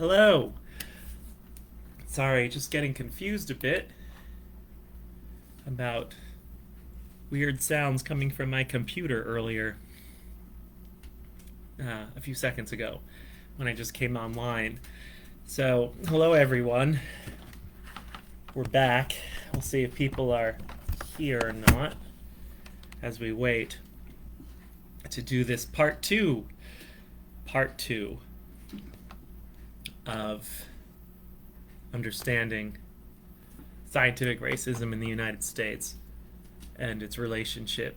Hello. Sorry, just getting confused a bit about weird sounds coming from my computer earlier, a few seconds ago, when I just came online. So, hello everyone. We're back. We'll see if people are here or not as we wait to do this part two of understanding scientific racism in the United States and its relationship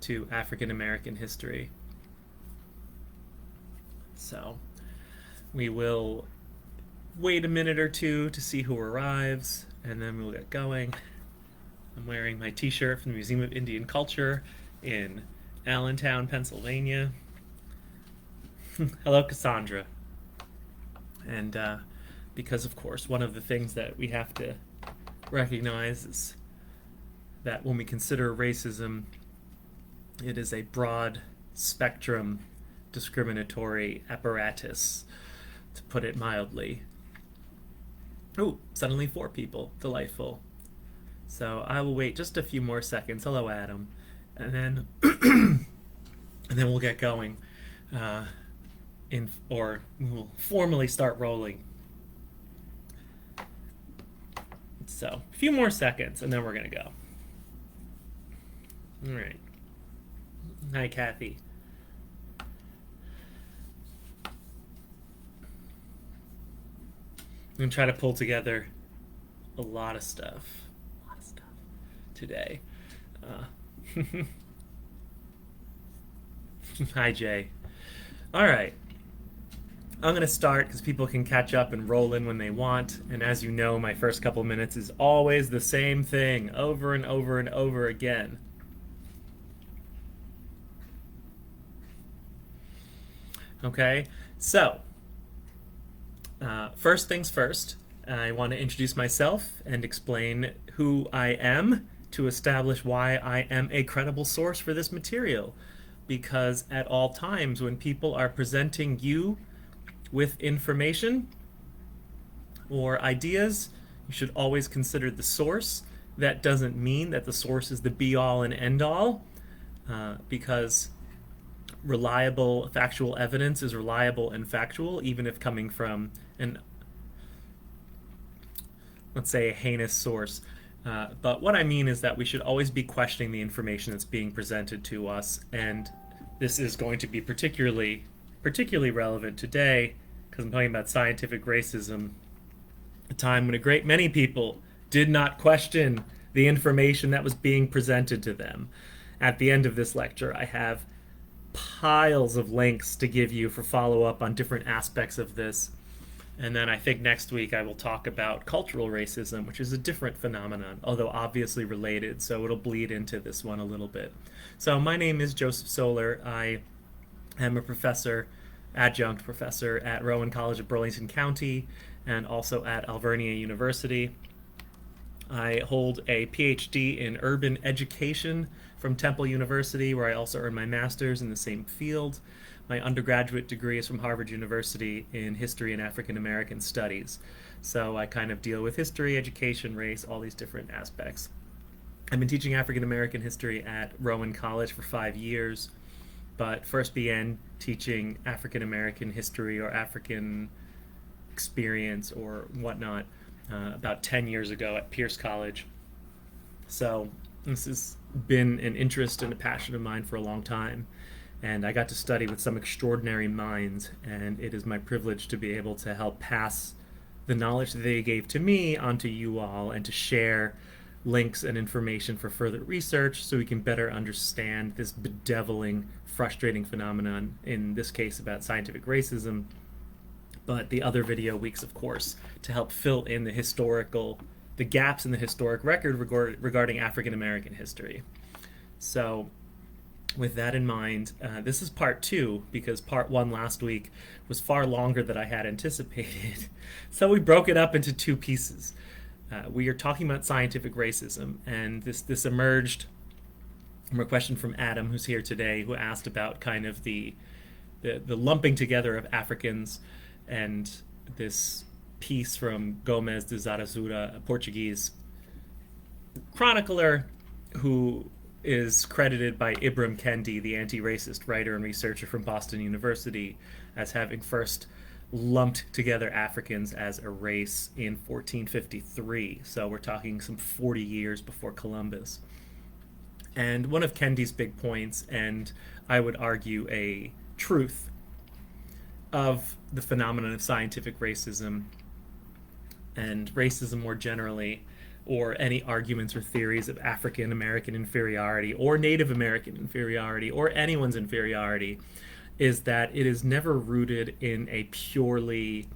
to African American history. So we will wait a minute or two to see who arrives, and then we'll get going. I'm wearing my t-shirt from the Museum of Indian Culture in Allentown, Pennsylvania. Hello, Cassandra. And because, of course, one of the things that we have to recognize is that when we consider racism, it is a broad spectrum discriminatory apparatus, to put it mildly. Oh, suddenly 4 people. Delightful. So I will wait just a few more seconds. Hello, Adam. And then and then we'll get going. Or we'll formally start rolling. So, a few more seconds, and then we're going to go. All right. Hi, Kathy. I'm going to try to pull together a lot of stuff today. Hi, Jay. All right. I'm going to start because people can catch up and roll in when they want. And as you know, my first couple minutes is always the same thing, over and over and over again. Okay, so first things first, I want to introduce myself and explain who I am to establish why I am a credible source for this material. Because at all times when people are presenting you with information or ideas, you should always consider the source. That doesn't mean that the source is the be-all and end-all, because reliable factual evidence is reliable and factual, even if coming from an, let's say, a heinous source. But what I mean is that we should always be questioning the information that's being presented to us, and this is going to be particularly relevant today because I'm talking about scientific racism, a time when a great many people did not question the information that was being presented to them. At the end of this lecture, I have piles of links to give you for follow-up on different aspects of this. And then I think next week I will talk about cultural racism, which is a different phenomenon, although obviously related, so it'll bleed into this one a little bit. So my name is Joseph Solar. I am a professor, adjunct professor at Rowan College of Burlington County and also at Alvernia University. I hold a PhD in urban education from Temple University, where I also earned my master's in the same field. My undergraduate degree is from Harvard University in history and African American studies. So I kind of deal with history, education, race, all these different aspects. I've been teaching African American history at Rowan College for 5 years, but first began teaching African American history or African experience or whatnot about 10 years ago at Pierce College. So this has been an interest and a passion of mine for a long time. And I got to study with some extraordinary minds, and it is my privilege to be able to help pass the knowledge that they gave to me onto you all and to share links and information for further research so we can better understand this bedeviling, frustrating phenomenon, in this case about scientific racism, but the other video weeks, of course, to help fill in the gaps in the historic record regarding African American history. So with that in mind, this is part 2, because part 1 last week was far longer than I had anticipated. So we broke it up into 2 pieces. We are talking about scientific racism, and this emerged from a question from Adam, who's here today, who asked about kind of the lumping together of Africans and this piece from Gomes de Zarazura, a Portuguese chronicler who is credited by Ibram Kendi, the anti-racist writer and researcher from Boston University, as having first lumped together Africans as a race in 1453. So we're talking some 40 years before Columbus. And one of Kendi's big points, and I would argue a truth, of the phenomenon of scientific racism and racism more generally, or any arguments or theories of African American inferiority or Native American inferiority or anyone's inferiority, is that it is never rooted in a purely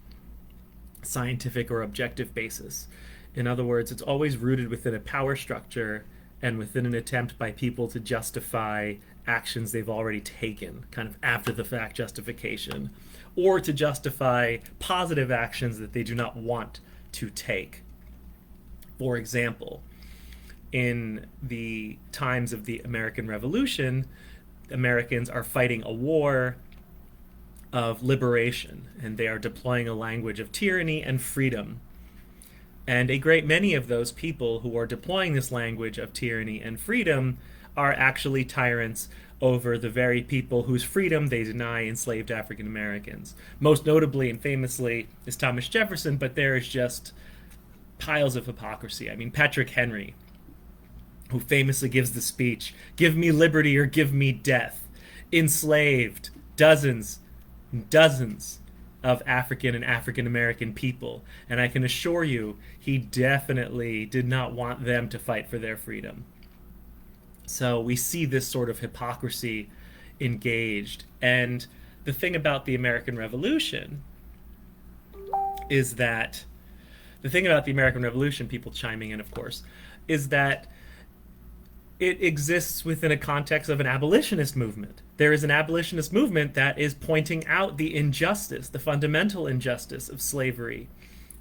scientific or objective basis. In other words, it's always rooted within a power structure and within an attempt by people to justify actions they've already taken, kind of after the fact justification, or to justify positive actions that they do not want to take. For example, in the times of the American Revolution, Americans are fighting a war of liberation, and they are deploying a language of tyranny and freedom. And a great many of those people who are deploying this language of tyranny and freedom are actually tyrants over the very people whose freedom they deny enslaved African Americans. Most notably and famously is Thomas Jefferson, but there is just piles of hypocrisy. I mean, Patrick Henry, who famously gives the speech, "Give me liberty or give me death," enslaved dozens of African and African American people. And I can assure you, he definitely did not want them to fight for their freedom. So we see this sort of hypocrisy engaged. And the thing about the American Revolution is that, people chiming in, of course, is that it exists within a context of an abolitionist movement. There is an abolitionist movement that is pointing out the injustice, the fundamental injustice of slavery,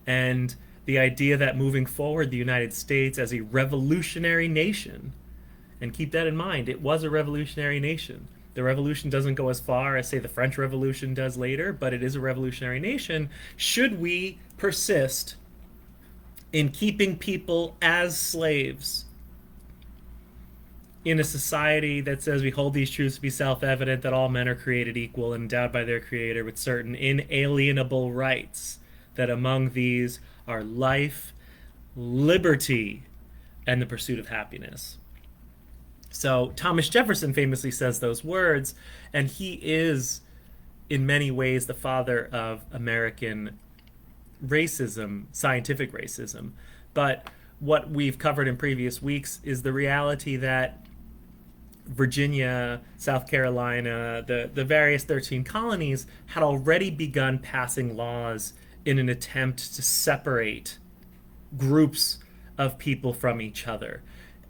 and the idea that moving forward, the United States as a revolutionary nation, and keep that in mind, it was a revolutionary nation. The revolution doesn't go as far as, say, the French Revolution does later, but it is a revolutionary nation. Should we persist in keeping people as slaves in a society that says we hold these truths to be self-evident, that all men are created equal and endowed by their creator with certain inalienable rights, that among these are life, liberty, and the pursuit of happiness? So Thomas Jefferson famously says those words, and he is, in many ways, the father of American racism, scientific racism. But what we've covered in previous weeks is the reality that Virginia, South Carolina, the various 13 colonies had already begun passing laws in an attempt to separate groups of people from each other.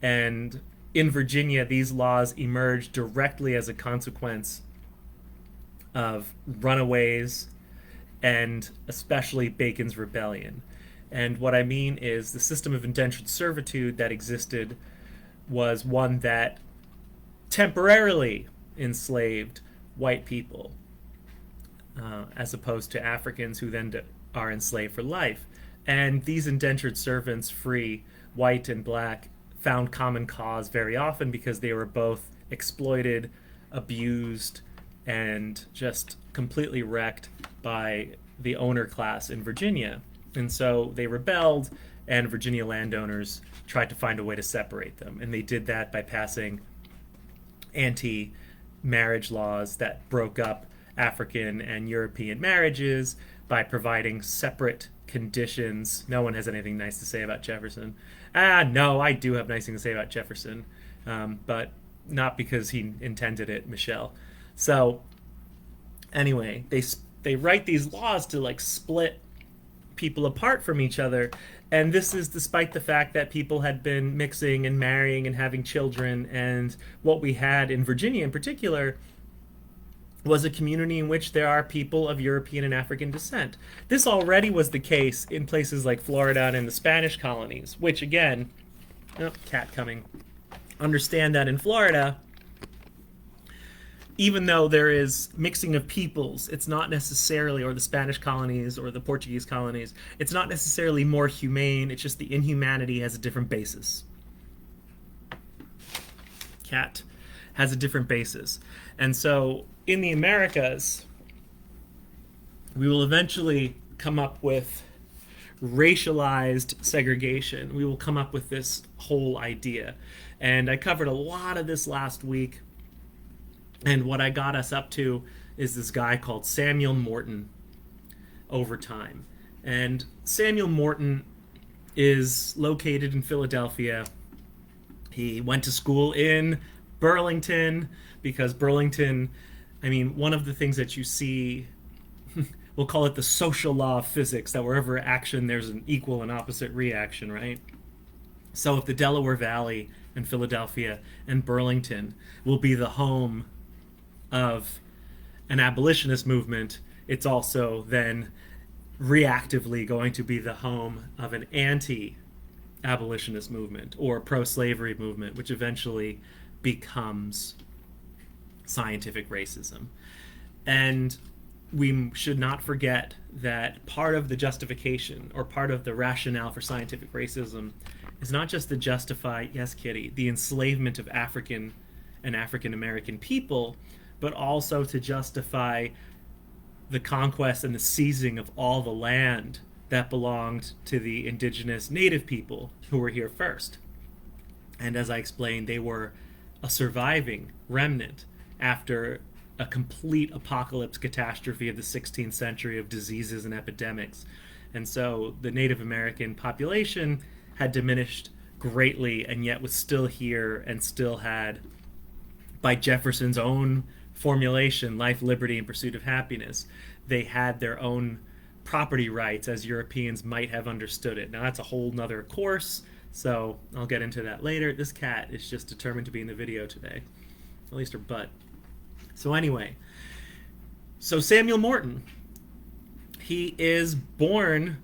And in Virginia, these laws emerged directly as a consequence of runaways and especially Bacon's Rebellion. And what I mean is the system of indentured servitude that existed was one that temporarily enslaved white people, as opposed to Africans who then are enslaved for life. And these indentured servants, free, white and black, found common cause very often because they were both exploited, abused, and just completely wrecked by the owner class in Virginia. And so they rebelled, and Virginia landowners tried to find a way to separate them. And they did that by passing anti-marriage laws that broke up African and European marriages, by providing separate conditions. No one has anything nice to say about Jefferson. No, I do have nice things to say about Jefferson, but not because he intended it, Michelle. So anyway, they write these laws to like split people apart from each other, and this is despite the fact that people had been mixing and marrying and having children. And what we had in Virginia in particular was a community in which there are people of European and African descent. This already was the case in places like Florida and in the Spanish colonies, which again, cat coming, understand that in Florida, even though there is mixing of peoples, it's not necessarily, or the Spanish colonies or the Portuguese colonies, it's not necessarily more humane. It's just the inhumanity has a different basis. Cat has a different basis. And so in the Americas, we will eventually come up with racialized segregation. We will come up with this whole idea. And I covered a lot of this last week. And what I got us up to is this guy called Samuel Morton over time. And Samuel Morton is located in Philadelphia. He went to school in Burlington because Burlington, I mean, one of the things that you see, we'll call it the social law of physics, that wherever action, there's an equal and opposite reaction, right? So if the Delaware Valley and Philadelphia and Burlington will be the home of an abolitionist movement, it's also then reactively going to be the home of an anti-abolitionist movement or pro-slavery movement, which eventually becomes scientific racism. And we should not forget that part of the justification or part of the rationale for scientific racism is not just to justify, yes, Kitty, the enslavement of African and African American people, but also to justify the conquest and the seizing of all the land that belonged to the indigenous native people who were here first. And as I explained, they were a surviving remnant after a complete apocalypse catastrophe of the 16th century of diseases and epidemics. And so the Native American population had diminished greatly and yet was still here and still had, by Jefferson's own formulation, life, liberty, and pursuit of happiness, they had their own property rights as Europeans might have understood it. Now that's a whole nother course, so I'll get into that later. This cat is just determined to be in the video today, at least her butt. So anyway, so Samuel Morton, he is born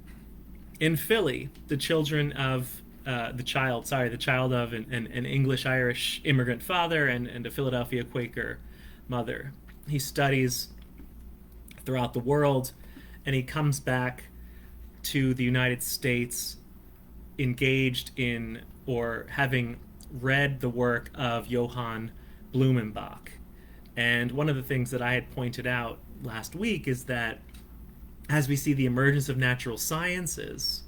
in Philly, the child of an English-Irish immigrant father and a Philadelphia Quaker mother. He studies throughout the world, and he comes back to the United States engaged in or having read the work of Johann Blumenbach. And one of the things that I had pointed out last week is that as we see the emergence of natural sciences,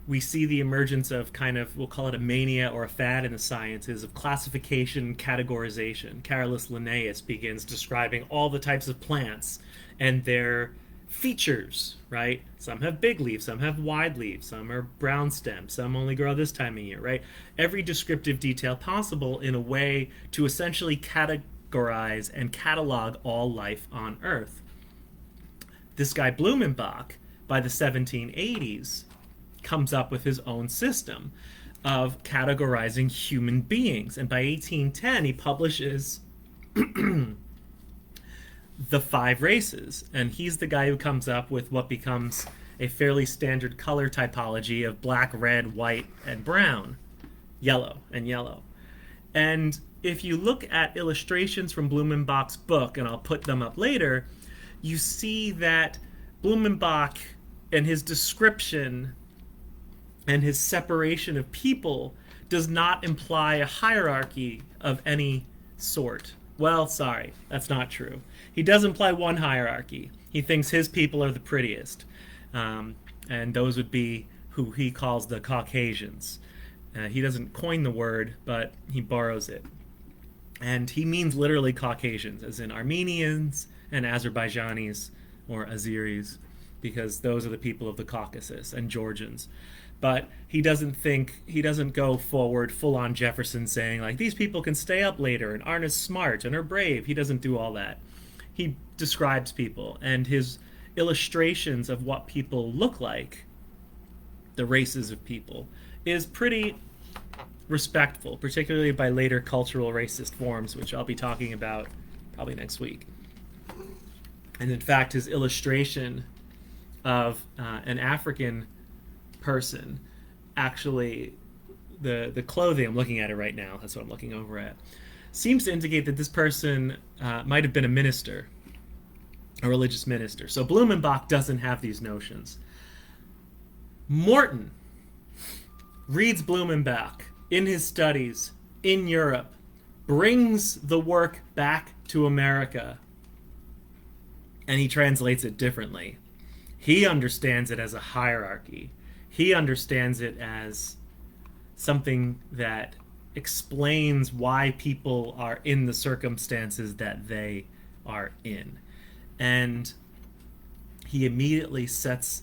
we see the emergence of kind of, we'll call it a mania or a fad in the sciences of classification and categorization. Carolus Linnaeus begins describing all the types of plants and their features, right? Some have big leaves, some have wide leaves, some are brown stem, some only grow this time of year, right? Every descriptive detail possible in a way to essentially categorize and catalog all life on Earth. This guy Blumenbach, by the 1780s, comes up with his own system of categorizing human beings. And by 1810, he publishes The Five Races. And he's the guy who comes up with what becomes a fairly standard color typology of black, red, white, and brown, yellow, and yellow. And if you look at illustrations from Blumenbach's book, and I'll put them up later, you see that Blumenbach and his description and his separation of people does not imply a hierarchy of any sort. Well, sorry, that's not true. He does imply one hierarchy. He thinks his people are the prettiest, and those would be who he calls the Caucasians. He doesn't coin the word, but he borrows it. And he means literally Caucasians, as in Armenians and Azerbaijanis or Azeris, because those are the people of the Caucasus, and Georgians. But he doesn't go forward full-on Jefferson saying, like, these people can stay up later and aren't as smart and are brave. He doesn't do all that. He describes people, and his illustrations of what people look like, the races of people, is pretty respectful, particularly by later cultural racist forms, which I'll be talking about probably next week. And in fact, his illustration of an African person, actually, the clothing, I'm looking at it right now, that's what I'm looking over at. seems to indicate that this person might have been a minister, a religious minister. So Blumenbach doesn't have these notions. Morton reads Blumenbach in his studies in Europe, brings the work back to America, and he translates it differently. He understands it as a hierarchy. He understands it as something that explains why people are in the circumstances that they are in. And he immediately sets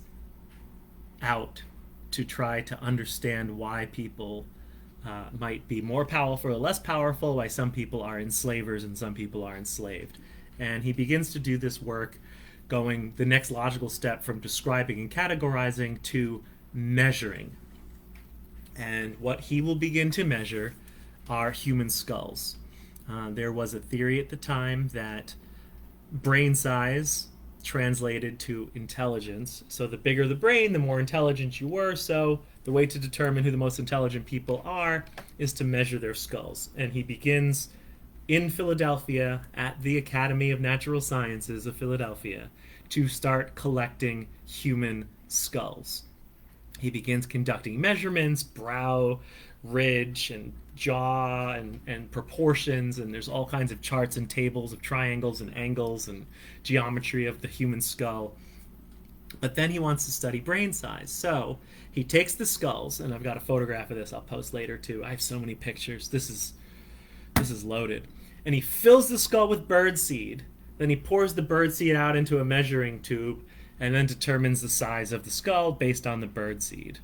out to try to understand why people might be more powerful or less powerful, why some people are enslavers and some people are enslaved. And he begins to do this work going the next logical step from describing and categorizing to measuring. And what he will begin to measure are human skulls. There was a theory at the time that brain size translated to intelligence. So the bigger the brain, the more intelligent you were. So the way to determine who the most intelligent people are is to measure their skulls. And he begins in Philadelphia at the Academy of Natural Sciences of Philadelphia to start collecting human skulls. He begins conducting measurements, brow, ridge, and jaw, and proportions, and there's all kinds of charts and tables of triangles and angles and geometry of the human skull. But then he wants to study brain size. So he takes the skulls, and I've got a photograph of this I'll post later too. I have so many pictures. This is loaded. And he fills the skull with birdseed. Then he pours the birdseed out into a measuring tube and then determines the size of the skull based on the birdseed.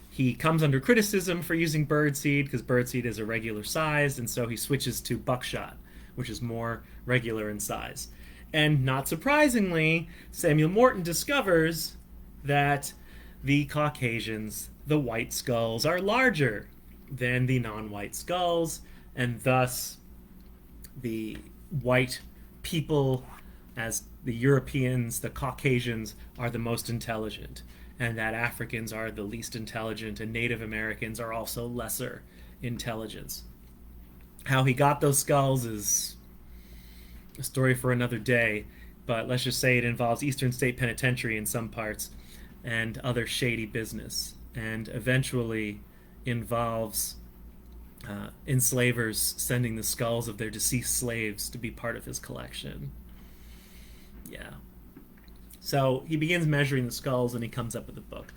He comes under criticism for using birdseed because birdseed is irregular size, and so he switches to buckshot, which is more regular in size. And not surprisingly, Samuel Morton discovers that the Caucasians, the white skulls, are larger than the non-white skulls, and thus the white people, as the Europeans, the Caucasians, are the most intelligent, and that Africans are the least intelligent, and Native Americans are also lesser intelligence. How he got those skulls is a story for another day, but let's just say it involves Eastern State Penitentiary in some parts and other shady business, and eventually involves enslavers sending the skulls of their deceased slaves to be part of his collection. Yeah. So he begins measuring the skulls and he comes up with a book.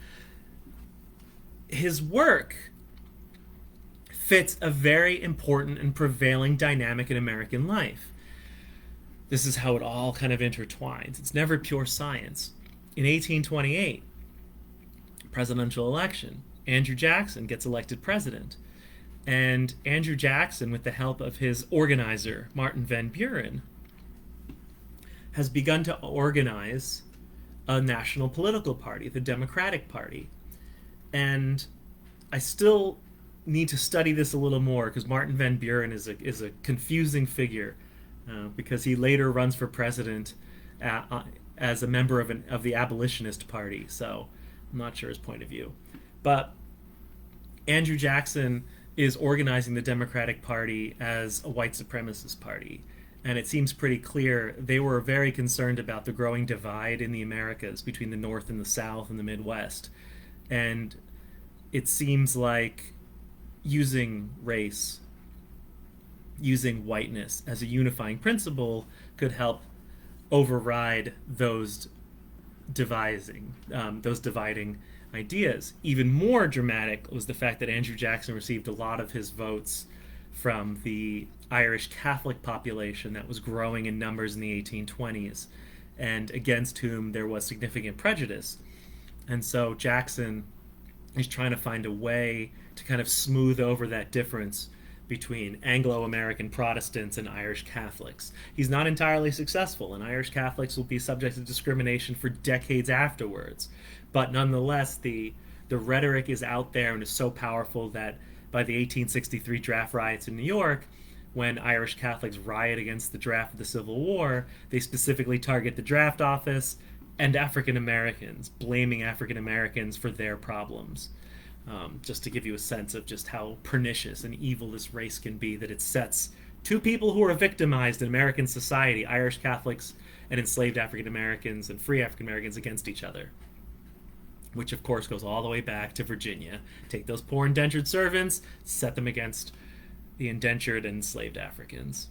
His work fits a very important and prevailing dynamic in American life. This is how it all kind of intertwines. It's never pure science. In 1828, presidential election, Andrew Jackson gets elected president. And Andrew Jackson, with the help of his organizer, Martin Van Buren, has begun to organize a national political party, the Democratic Party. And I still need to study this a little more because Martin Van Buren is a confusing figure because he later runs for president as a member of the Abolitionist Party. So I'm not sure his point of view. But Andrew Jackson is organizing the Democratic Party as a white supremacist party. And it seems pretty clear they were very concerned about the growing divide in the Americas between the North and the South and the Midwest. And it seems like using race, using whiteness as a unifying principle could help override those dividing ideas. Even more dramatic was the fact that Andrew Jackson received a lot of his votes from the Irish Catholic population that was growing in numbers in the 1820s and against whom there was significant prejudice. And so Jackson is trying to find a way to kind of smooth over that difference between Anglo-American Protestants and Irish Catholics. He's not entirely successful, and Irish Catholics will be subject to discrimination for decades afterwards. But nonetheless, the rhetoric is out there and is so powerful that by the 1863 draft riots in New York, when Irish Catholics riot against the draft of the Civil War, they specifically target the draft office and African Americans, blaming African Americans for their problems. just to give you a sense of just how pernicious and evil this race can be, that it sets two people who are victimized in American society, Irish Catholics and enslaved African Americans and free African Americans, against each other. Which, of course, goes all the way back to Virginia. Take those poor indentured servants, set them against the indentured and enslaved Africans.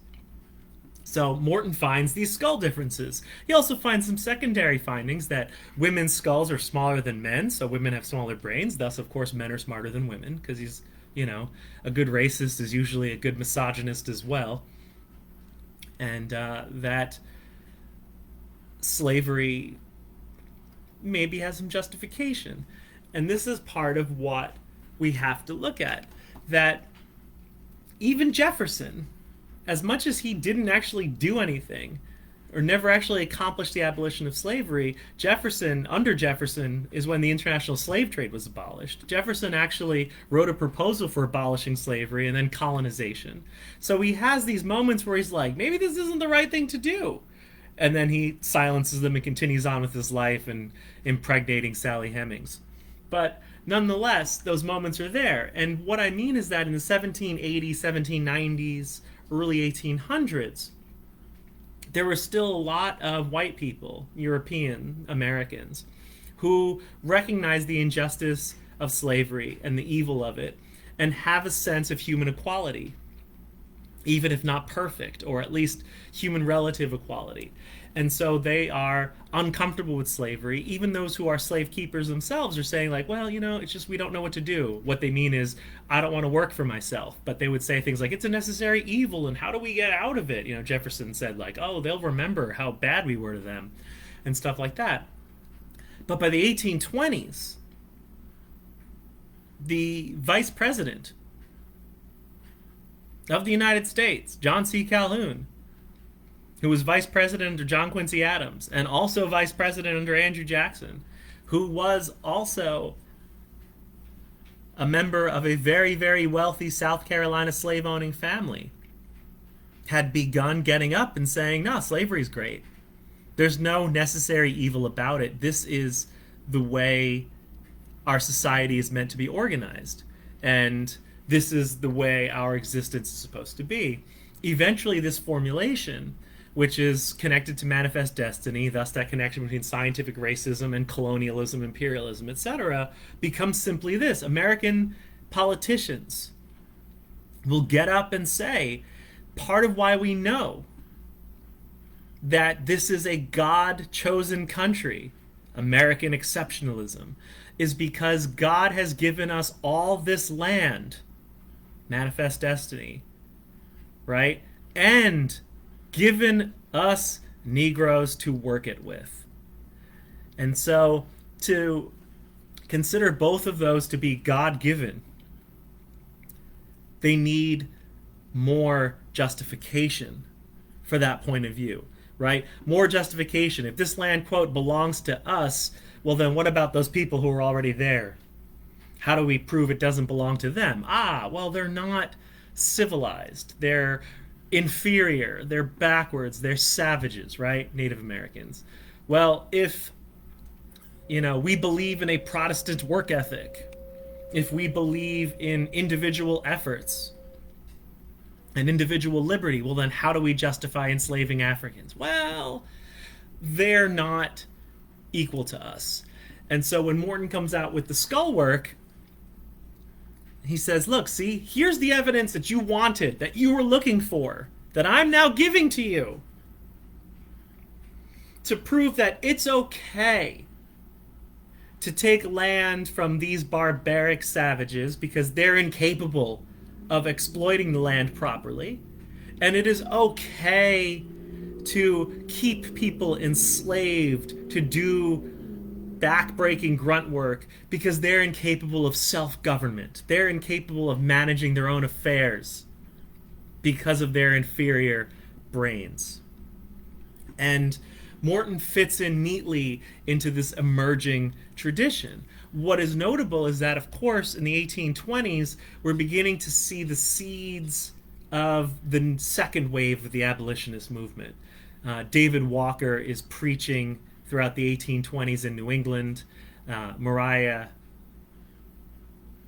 So Morton finds these skull differences. He also finds some secondary findings, that women's skulls are smaller than men, so women have smaller brains. Thus, of course, men are smarter than women, because he's, a good racist is usually a good misogynist as well. And that slavery maybe has some justification. And this is part of what we have to look at. That even Jefferson, as much as he didn't actually do anything or never actually accomplished the abolition of slavery, under Jefferson, is when the international slave trade was abolished. Jefferson actually wrote a proposal for abolishing slavery and then colonization. So he has these moments where he's like, maybe this isn't the right thing to do. And then he silences them and continues on with his life and impregnating Sally Hemings. But nonetheless, those moments are there. And what I mean is that in the 1780s, 1790s, early 1800s, there were still a lot of white people, European Americans, who recognize the injustice of slavery and the evil of it and have a sense of human equality, even if not perfect, or at least human relative equality. And so they are uncomfortable with slavery. Even those who are slave keepers themselves are saying, like, well, it's just we don't know what to do. What they mean is, I don't want to work for myself. But they would say things like, it's a necessary evil, and how do we get out of it? Jefferson said, like, oh, they'll remember how bad we were to them, and stuff like that. But by the 1820s, the vice president of the United States, John C. Calhoun, who was vice president under John Quincy Adams and also vice president under Andrew Jackson, who was also a member of a very, very wealthy South Carolina slave-owning family, had begun getting up and saying, no, slavery's great. There's no necessary evil about it. This is the way our society is meant to be organized. And this is the way our existence is supposed to be. Eventually, this formulation, which is connected to manifest destiny, thus that connection between scientific racism and colonialism, imperialism, etc., becomes simply this. American politicians will get up and say, part of why we know that this is a God-chosen country, American exceptionalism, is because God has given us all this land, manifest destiny, right? And given us Negroes to work it with. And so to consider both of those to be God-given, they need more justification for that point of view, right? More justification. If this land, quote, belongs to us, well, then what about those people who are already there? How do we prove it doesn't belong to them? Well, they're not civilized. They're inferior. They're backwards. They're savages, right? Native Americans. Well, if, we believe in a Protestant work ethic, if we believe in individual efforts and individual liberty, well, then how do we justify enslaving Africans? Well, they're not equal to us. And so when Morton comes out with the skull work, he says, look, see, here's the evidence that you wanted, that you were looking for, that I'm now giving to you to prove that it's okay to take land from these barbaric savages because they're incapable of exploiting the land properly. And it is okay to keep people enslaved to do back-breaking grunt work because they're incapable of self-government. They're incapable of managing their own affairs because of their inferior brains. And Morton fits in neatly into this emerging tradition. What is notable is that, of course, in the 1820s, we're beginning to see the seeds of the second wave of the abolitionist movement. David Walker is preaching throughout the 1820s in New England. Maria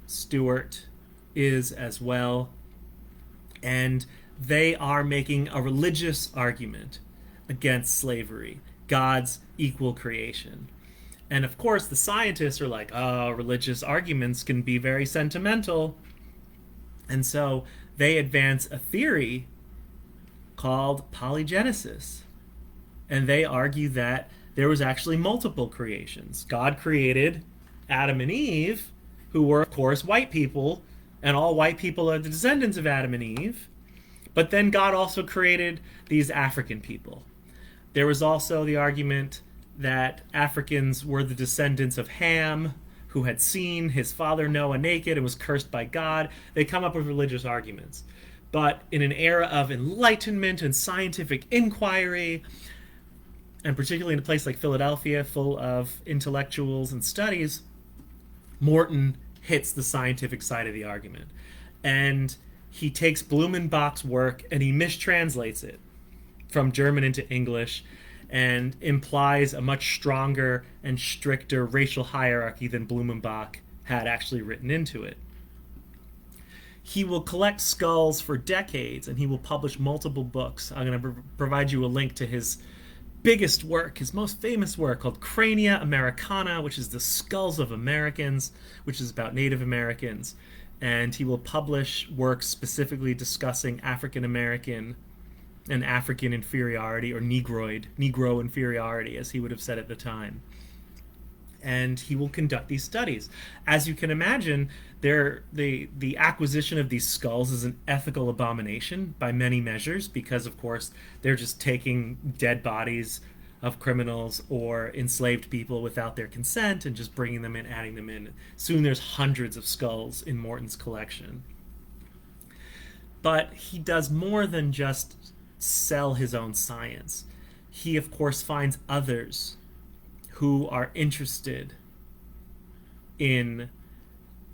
Stewart is as well. And they are making a religious argument against slavery, God's equal creation. And of course, the scientists are like, oh, religious arguments can be very sentimental. And so they advance a theory called polygenesis. And they argue that there was actually multiple creations. God created Adam and Eve, who were, of course, white people, and all white people are the descendants of Adam and Eve. But then God also created these African people. There was also the argument that Africans were the descendants of Ham, who had seen his father Noah naked and was cursed by God. They come up with religious arguments. But in an era of enlightenment and scientific inquiry, and particularly in a place like Philadelphia, full of intellectuals and studies, Morton hits the scientific side of the argument. And he takes Blumenbach's work and he mistranslates it from German into English and implies a much stronger and stricter racial hierarchy than Blumenbach had actually written into it. He will collect skulls for decades and he will publish multiple books. I'm going to provide you a link to his biggest work, his most famous work, called Crania Americana, which is the skulls of Americans, which is about Native Americans. And he will publish works specifically discussing African American and African inferiority, or Negro inferiority, as he would have said at the time. And he will conduct these studies. As you can imagine, the acquisition of these skulls is an ethical abomination by many measures, because, of course, they're just taking dead bodies of criminals or enslaved people without their consent and just bringing them in, adding them in. Soon there's hundreds of skulls in Morton's collection. But he does more than just sell his own science. He, of course, finds others who are interested in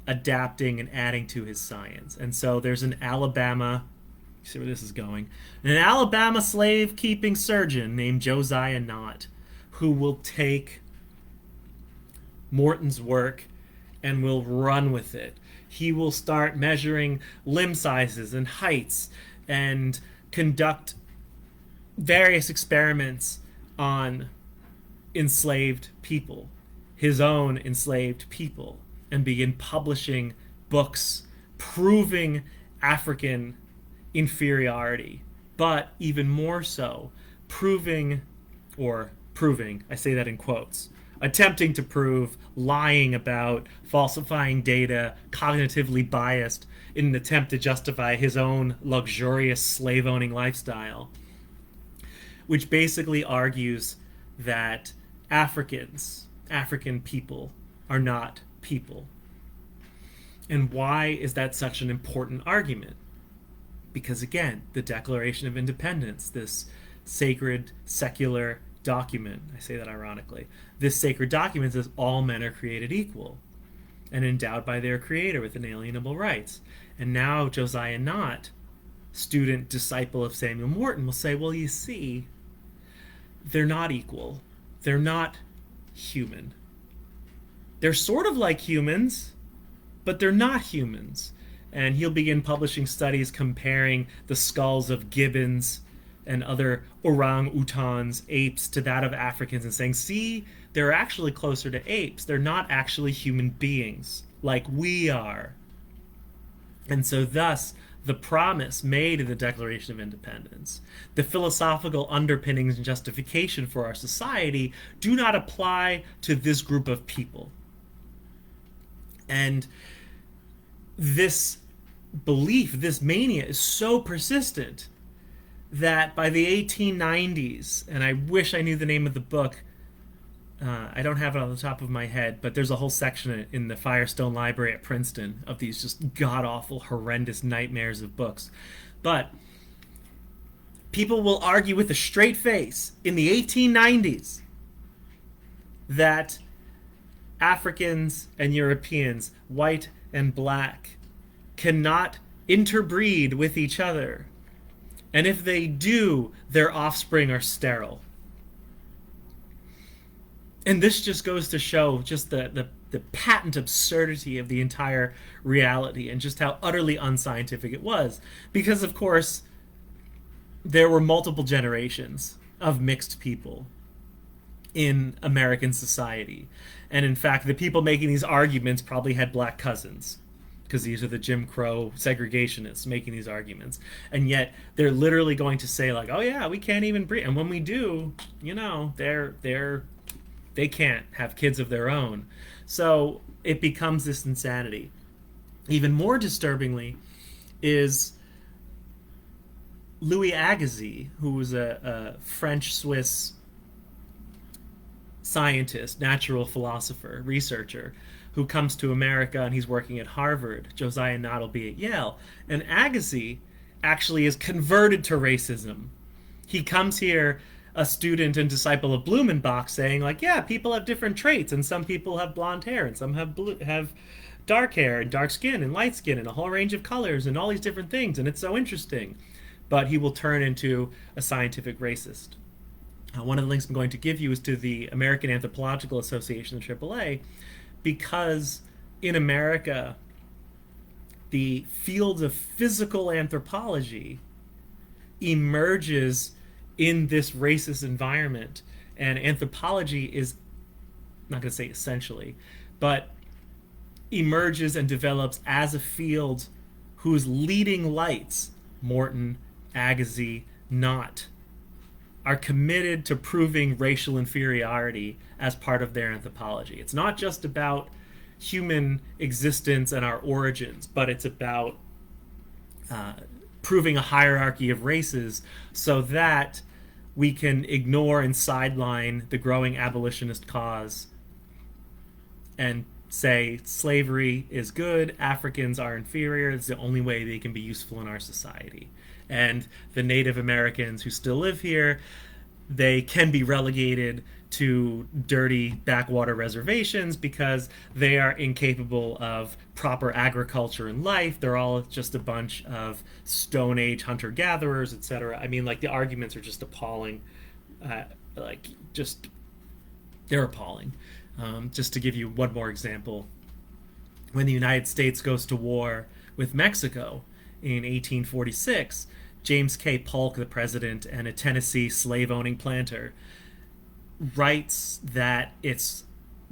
adapting and adding to his science. And so there's an Alabama, you see where this is going, an Alabama slave-keeping surgeon named Josiah Knott, who will take Morton's work and will run with it. He will start measuring limb sizes and heights and conduct various experiments on enslaved people, his own enslaved people, and begin publishing books proving African inferiority, but even more so, proving, I say that in quotes, attempting to prove, lying about, falsifying data, cognitively biased in an attempt to justify his own luxurious slave-owning lifestyle, which basically argues that African people are not people. And why is that such an important argument? Because again, the Declaration of Independence, this sacred, secular document, I say that ironically, this sacred document says all men are created equal and endowed by their creator with inalienable rights. And now Josiah Knott, student, disciple of Samuel Morton, will say, well, you see, they're not equal. They're not human. They're sort of like humans, but they're not humans. And he'll begin publishing studies comparing the skulls of gibbons and other orang-utans, apes, to that of Africans, and saying, see, they're actually closer to apes. They're not actually human beings like we are. And so thus, the promise made in the Declaration of Independence, the philosophical underpinnings and justification for our society, do not apply to this group of people. And this belief, this mania, is so persistent that by the 1890s, and I wish I knew the name of the book, I don't have it on the top of my head, but there's a whole section in the Firestone Library at Princeton of these just god-awful, horrendous nightmares of books. But people will argue with a straight face in the 1890s that Africans and Europeans, white and black, cannot interbreed with each other. And if they do, their offspring are sterile. And this just goes to show just the the patent absurdity of the entire reality and just how utterly unscientific it was. Because, of course, there were multiple generations of mixed people in American society. And in fact, the people making these arguments probably had black cousins, because these are the Jim Crow segregationists making these arguments. And yet they're literally going to say, like, oh yeah, we can't even breed. And when we do, you know, they can't have kids of their own. So it becomes this insanity. Even more disturbingly is Louis Agassi, who was a French-Swiss scientist, natural philosopher, researcher, who comes to America, and he's working at Harvard. Josiah Nott will be at Yale. And Agassi actually is converted to racism. He comes here a student and disciple of Blumenbach, saying, like, yeah, people have different traits, and some people have blonde hair, and some have dark hair and dark skin and light skin and a whole range of colors and all these different things, and it's so interesting. But he will turn into a scientific racist. One of the links I'm going to give you is to the American Anthropological Association, the AAA, because in America, the field of physical anthropology emerges in this racist environment. And anthropology is, not going to say essentially, but emerges and develops as a field whose leading lights, Morton, Agassi, Nott, are committed to proving racial inferiority as part of their anthropology. It's not just about human existence and our origins, but it's about proving a hierarchy of races so that we can ignore and sideline the growing abolitionist cause and say slavery is good, Africans are inferior, it's the only way they can be useful in our society. And the Native Americans who still live here, they can be relegated to dirty backwater reservations because they are incapable of proper agriculture and life. They're all just a bunch of Stone Age hunter-gatherers, etc. I mean, like, the arguments are just appalling. They're appalling. Just to give you one more example, when the United States goes to war with Mexico in 1846, James K. Polk, the president, and a Tennessee slave-owning planter, writes that it's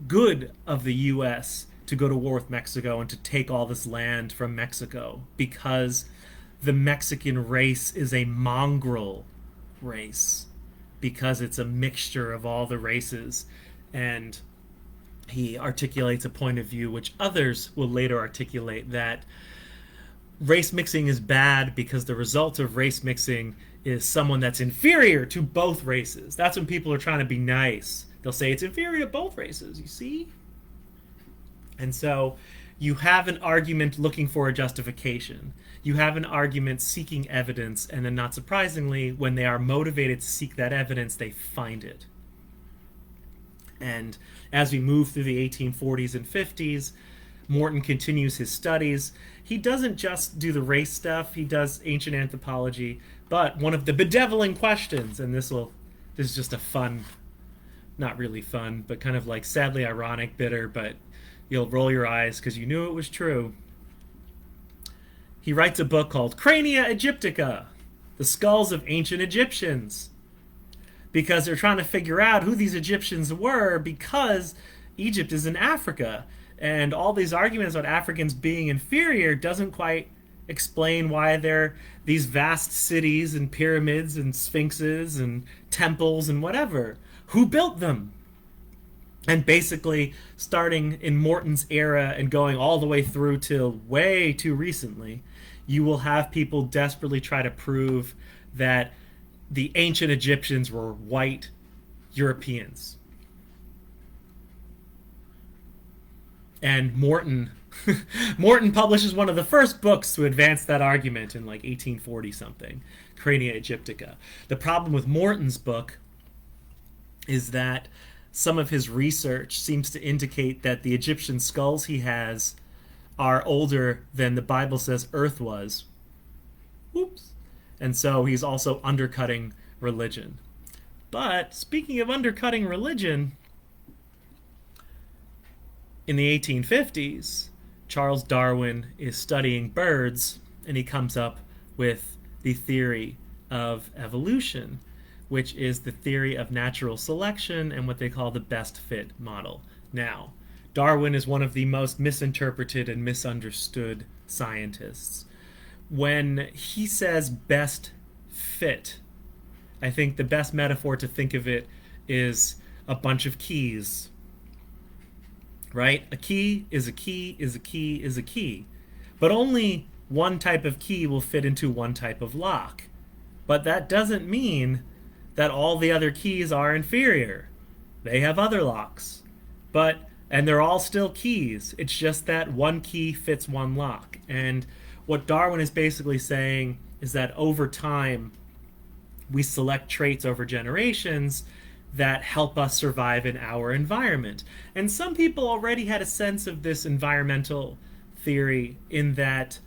good of the U.S. to go to war with Mexico and to take all this land from Mexico because the Mexican race is a mongrel race, because it's a mixture of all the races. And he articulates a point of view which others will later articulate, that race mixing is bad because the result of race mixing is someone that's inferior to both races. That's when people are trying to be nice. They'll say it's inferior to both races, you see? And so you have an argument looking for a justification. You have an argument seeking evidence, and then, not surprisingly, when they are motivated to seek that evidence, they find it. And as we move through the 1840s and 50s, Morton continues his studies. He doesn't just do the race stuff, he does ancient anthropology, but one of the bedeviling questions, and this is just a fun, not really fun, but kind of like sadly ironic, bitter, but you'll roll your eyes because you knew it was true. He writes a book called Crania Egyptica, the skulls of ancient Egyptians, because they're trying to figure out who these Egyptians were, because Egypt is in Africa. And all these arguments about Africans being inferior doesn't quite explain why they're these vast cities and pyramids and sphinxes and temples and whatever. Who built them? And basically, starting in Morton's era and going all the way through till way too recently, you will have people desperately try to prove that the ancient Egyptians were white Europeans. And Morton publishes one of the first books to advance that argument in like 1840 something, Crania Egyptica. The problem with Morton's book is that some of his research seems to indicate that the Egyptian skulls he has are older than the Bible says Earth was. Oops. And so he's also undercutting religion. But speaking of undercutting religion, In the 1850s, Charles Darwin is studying birds, and he comes up with the theory of evolution, which is the theory of natural selection and what they call the best fit model. Now, Darwin is one of the most misinterpreted and misunderstood scientists. When he says best fit, I think the best metaphor to think of it is a bunch of keys, right? A key is a key is a key is a key. But only one type of key will fit into one type of lock. But that doesn't mean that all the other keys are inferior. They have other locks. And they're all still keys. It's just that one key fits one lock. And what Darwin is basically saying is that over time, we select traits over generations that help us survive in our environment. And some people already had a sense of this environmental theory in that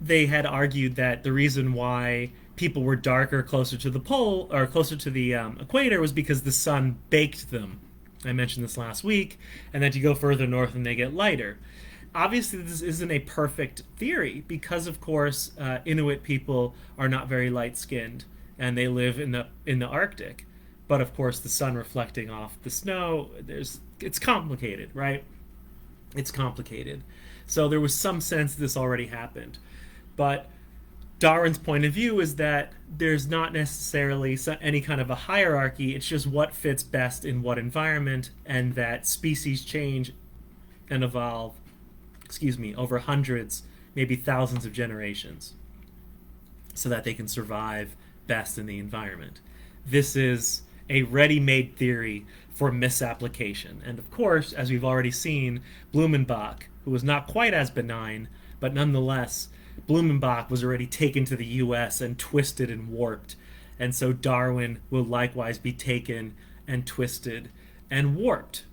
they had argued that the reason why people were darker closer to the pole or closer to the equator was because the sun baked them. I mentioned this last week, and that you go further north and they get lighter. Obviously, this isn't a perfect theory because, of course, Inuit people are not very light-skinned, and they live in the Arctic. But of course, the sun reflecting off the snow, it's complicated, right? It's complicated. So there was some sense this already happened. But Darwin's point of view is that there's not necessarily any kind of a hierarchy. It's just what fits best in what environment, and that species change and evolve, over hundreds, maybe thousands of generations, so that they can survive best in the environment. This is a ready-made theory for misapplication. And of course, as we've already seen, Blumenbach, who was not quite as benign, but nonetheless, Blumenbach was already taken to the US and twisted and warped. And so Darwin will likewise be taken and twisted and warped.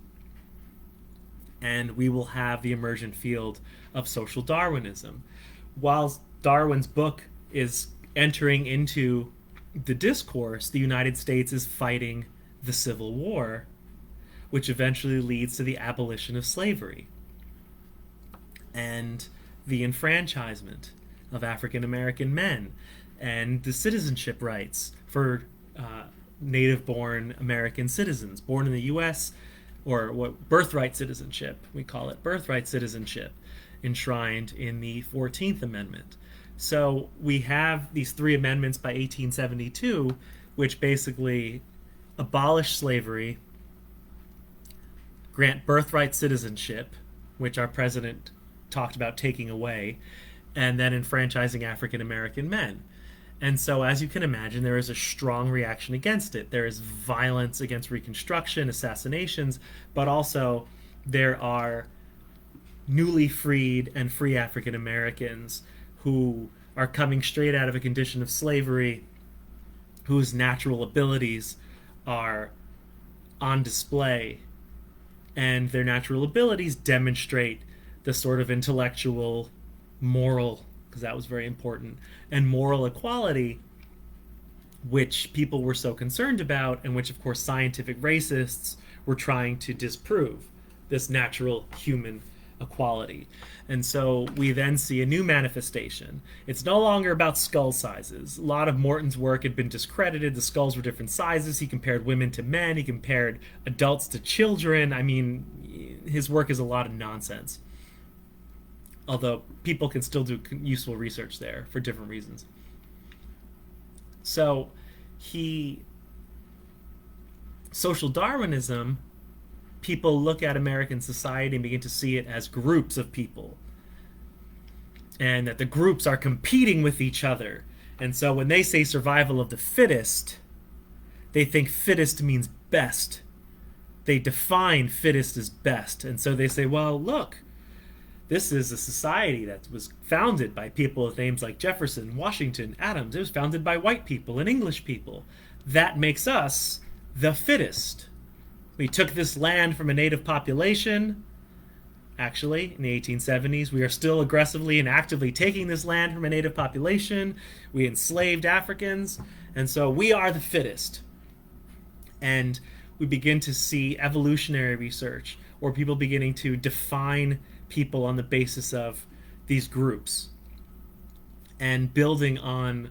And we will have the emergent field of social Darwinism. While Darwin's book is entering into the discourse, the United States is fighting the Civil War, which eventually leads to the abolition of slavery and the enfranchisement of African American men and the citizenship rights for native-born American citizens born in the U.S., or what birthright citizenship, we call it birthright citizenship, enshrined in the 14th Amendment. So we have these three amendments by 1872, which basically abolish slavery, grant birthright citizenship, which our president talked about taking away, and then enfranchising African American men. And so, as you can imagine, there is a strong reaction against it. There is violence against Reconstruction, assassinations, but also there are newly freed and free African Americans who are coming straight out of a condition of slavery, whose natural abilities are on display. And their natural abilities demonstrate the sort of intellectual, moral, because that was very important, and moral equality which people were so concerned about, and which, of course, scientific racists were trying to disprove, this natural human equality. And so we then see a new manifestation. It's no longer about skull sizes. A lot of Morton's work had been discredited. The skulls were different sizes. He compared women to men. He compared adults to children. I mean, his work is a lot of nonsense. Although people can still do useful research there for different reasons. So social Darwinism, people look at American society and begin to see it as groups of people, and that the groups are competing with each other. And so when they say survival of the fittest, they think fittest means best. They define fittest as best. And so they say, well, look, this is a society that was founded by people with names like Jefferson, Washington, Adams. It was founded by white people and English people. That makes us the fittest. We took this land from a native population. Actually, in the 1870s, we are still aggressively and actively taking this land from a native population. We enslaved Africans, and so we are the fittest. And we begin to see evolutionary research or people beginning to define people on the basis of these groups and building on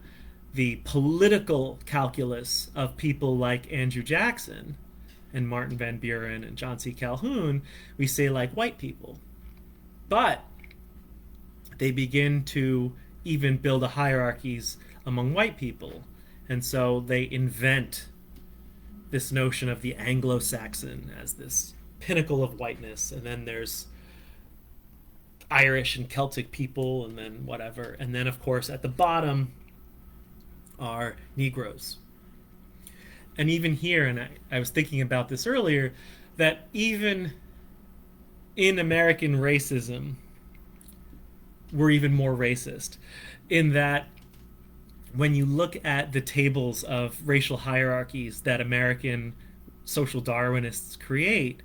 the political calculus of people like Andrew Jackson and Martin Van Buren and John C. Calhoun, we say like white people. But they begin to even build a hierarchies among white people. And so they invent this notion of the Anglo-Saxon as this pinnacle of whiteness. And then there's Irish and Celtic people, and then whatever. And then, of course, at the bottom are Negroes. And even here, and I was thinking about this earlier, that even in American racism, we're even more racist in that when you look at the tables of racial hierarchies that American social Darwinists create,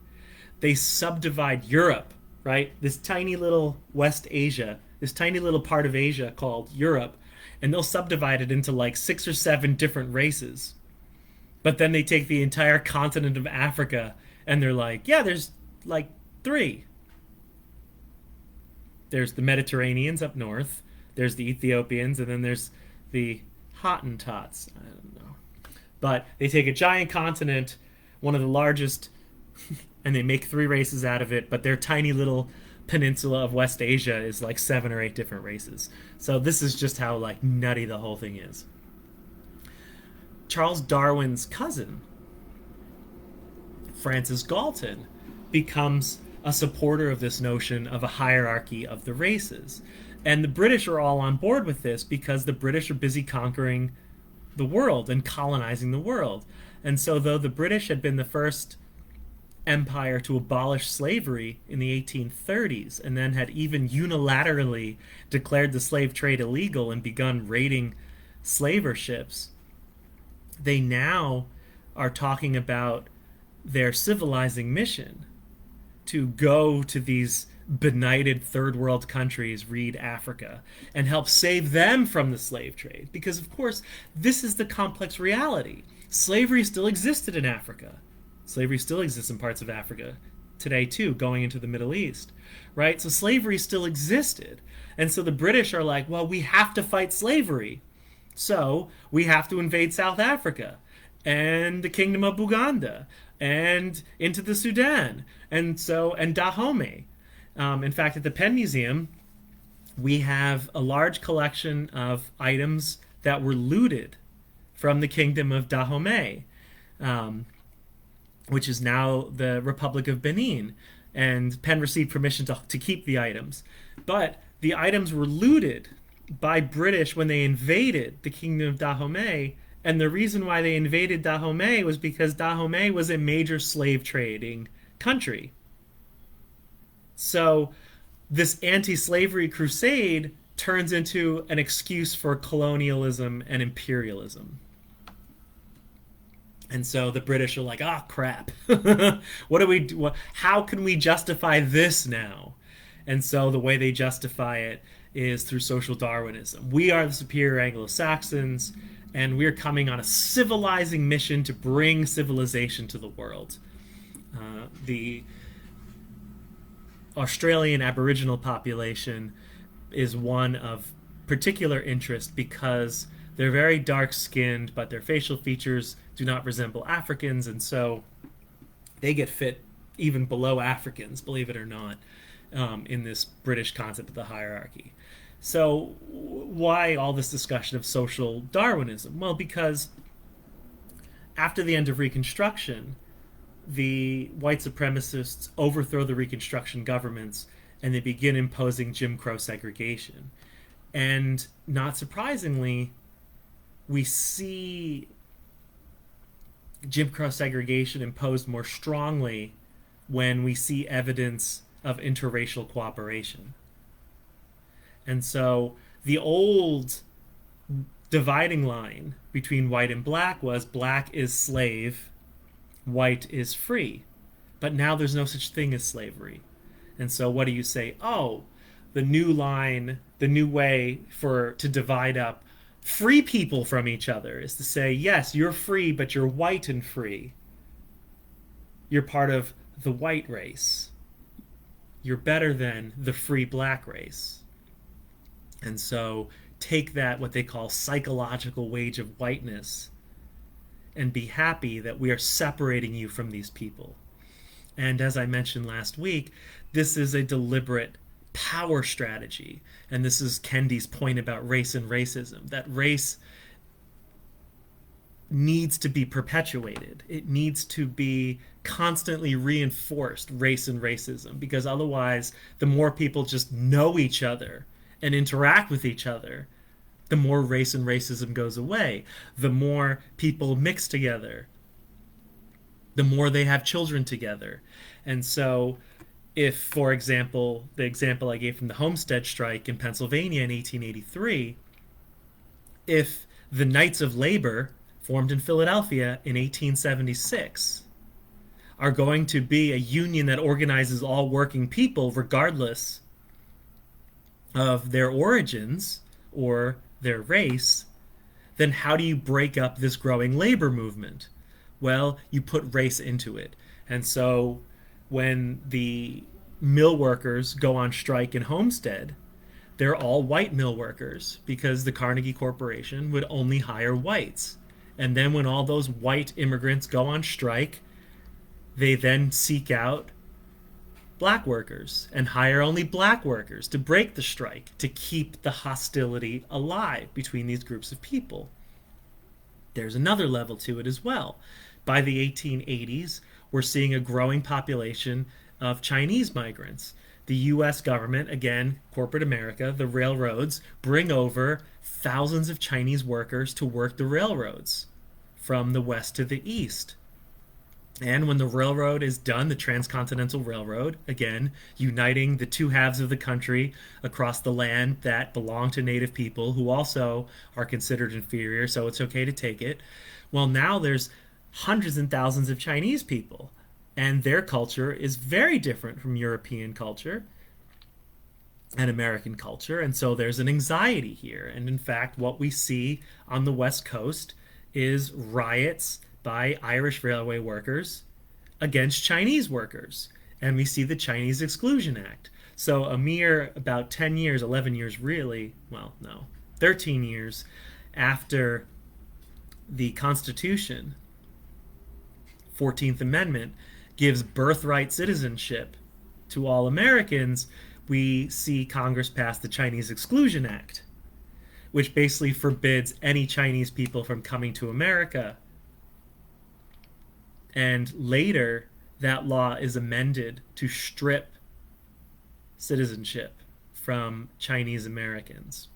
they subdivide Europe, right? This tiny little West Asia, this tiny little part of Asia called Europe, and they'll subdivide it into like 6 or 7 different races. But then they take the entire continent of Africa and they're like, yeah, there's like 3. There's the Mediterraneans up north, there's the Ethiopians, and then there's the Hottentots. I don't know. But they take a giant continent, one of the largest, and they make 3 races out of it, but their tiny little peninsula of West Asia is like 7 or 8 different races. So this is just how like nutty the whole thing is. Charles Darwin's cousin, Francis Galton, becomes a supporter of this notion of a hierarchy of the races. And the British are all on board with this because the British are busy conquering the world and colonizing the world. And so though the British had been the first empire to abolish slavery in the 1830s and then had even unilaterally declared the slave trade illegal and begun raiding slaver ships, they now are talking about their civilizing mission to go to these benighted third world countries, read Africa, and help save them from the slave trade. Because, of course, this is the complex reality. Slavery still existed in Africa. Slavery still exists in parts of Africa today, too, going into the Middle East, right? So slavery still existed. And so the British are like, well, we have to fight slavery. So we have to invade South Africa and the Kingdom of Buganda and into the Sudan and Dahomey. In fact, at the Penn Museum, we have a large collection of items that were looted from the Kingdom of Dahomey, which is now the Republic of Benin. And Penn received permission to keep the items. But the items were looted by British when they invaded the Kingdom of Dahomey. And the reason why they invaded Dahomey was because Dahomey was a major slave trading country. So this anti-slavery crusade turns into an excuse for colonialism and imperialism. And so the British are like, oh, crap. What do we do? How can we justify this now? And so the way they justify it is through social Darwinism. We are the superior Anglo-Saxons, and we're coming on a civilizing mission to bring civilization to the world. The Australian Aboriginal population is one of particular interest because they're very dark-skinned, but their facial features do not resemble Africans, and so they get fit even below Africans, believe it or not, in this British concept of the hierarchy. So why all this discussion of social Darwinism? Well, because after the end of Reconstruction, the white supremacists overthrow the Reconstruction governments and they begin imposing Jim Crow segregation. And not surprisingly, we see Jim Crow segregation imposed more strongly when we see evidence of interracial cooperation. And so the old dividing line between white and black was black is slave, white is free. But now there's no such thing as slavery. And so what do you say? Oh, the new line, the new way to divide up free people from each other is to say, yes, you're free, but you're white and free. You're part of the white race. you're better than the free black race. And so take that, what they call psychological wage of whiteness, and be happy that we are separating you from these people. And as I mentioned last week, this is a deliberate power strategy. And this is Kendi's point about race and racism, that race needs to be perpetuated. It needs to be constantly reinforced, race and racism, because otherwise, the more people just know each other and interact with each other, the more race and racism goes away. The more people mix together, the more they have children together. And so, if, for example, the example I gave from the Homestead strike in Pennsylvania in 1883, if the Knights of Labor, formed in Philadelphia in 1876, are going to be a union that organizes all working people regardless of their origins or their race, then how do you break up this growing labor movement? Well, you put race into it. And so when the mill workers go on strike in Homestead, they're all white mill workers because the Carnegie Corporation would only hire whites. And then when all those white immigrants go on strike, they then seek out black workers and hire only black workers to break the strike, to keep the hostility alive between these groups of people. There's another level to it as well. By the 1880s, we're seeing a growing population of Chinese migrants. The U.S. government, again, corporate America, the railroads, bring over thousands of Chinese workers to work the railroads from the west to the east. And when the railroad is done, the Transcontinental Railroad, again, uniting the two halves of the country across the land that belong to native people who also are considered inferior, so it's okay to take it. Well, now there's hundreds and thousands of Chinese people, and their culture is very different from European culture and American culture, and so there's an anxiety here. And in fact, what we see on the West Coast is riots by Irish railway workers against Chinese workers. And we see the Chinese Exclusion Act. So a mere about 10 years, 11 years really, well, no, 13 years after the Constitution, 14th Amendment, gives birthright citizenship to all Americans, we see Congress pass the Chinese Exclusion Act, which basically forbids any Chinese people from coming to America. And later, that law is amended to strip citizenship from Chinese Americans.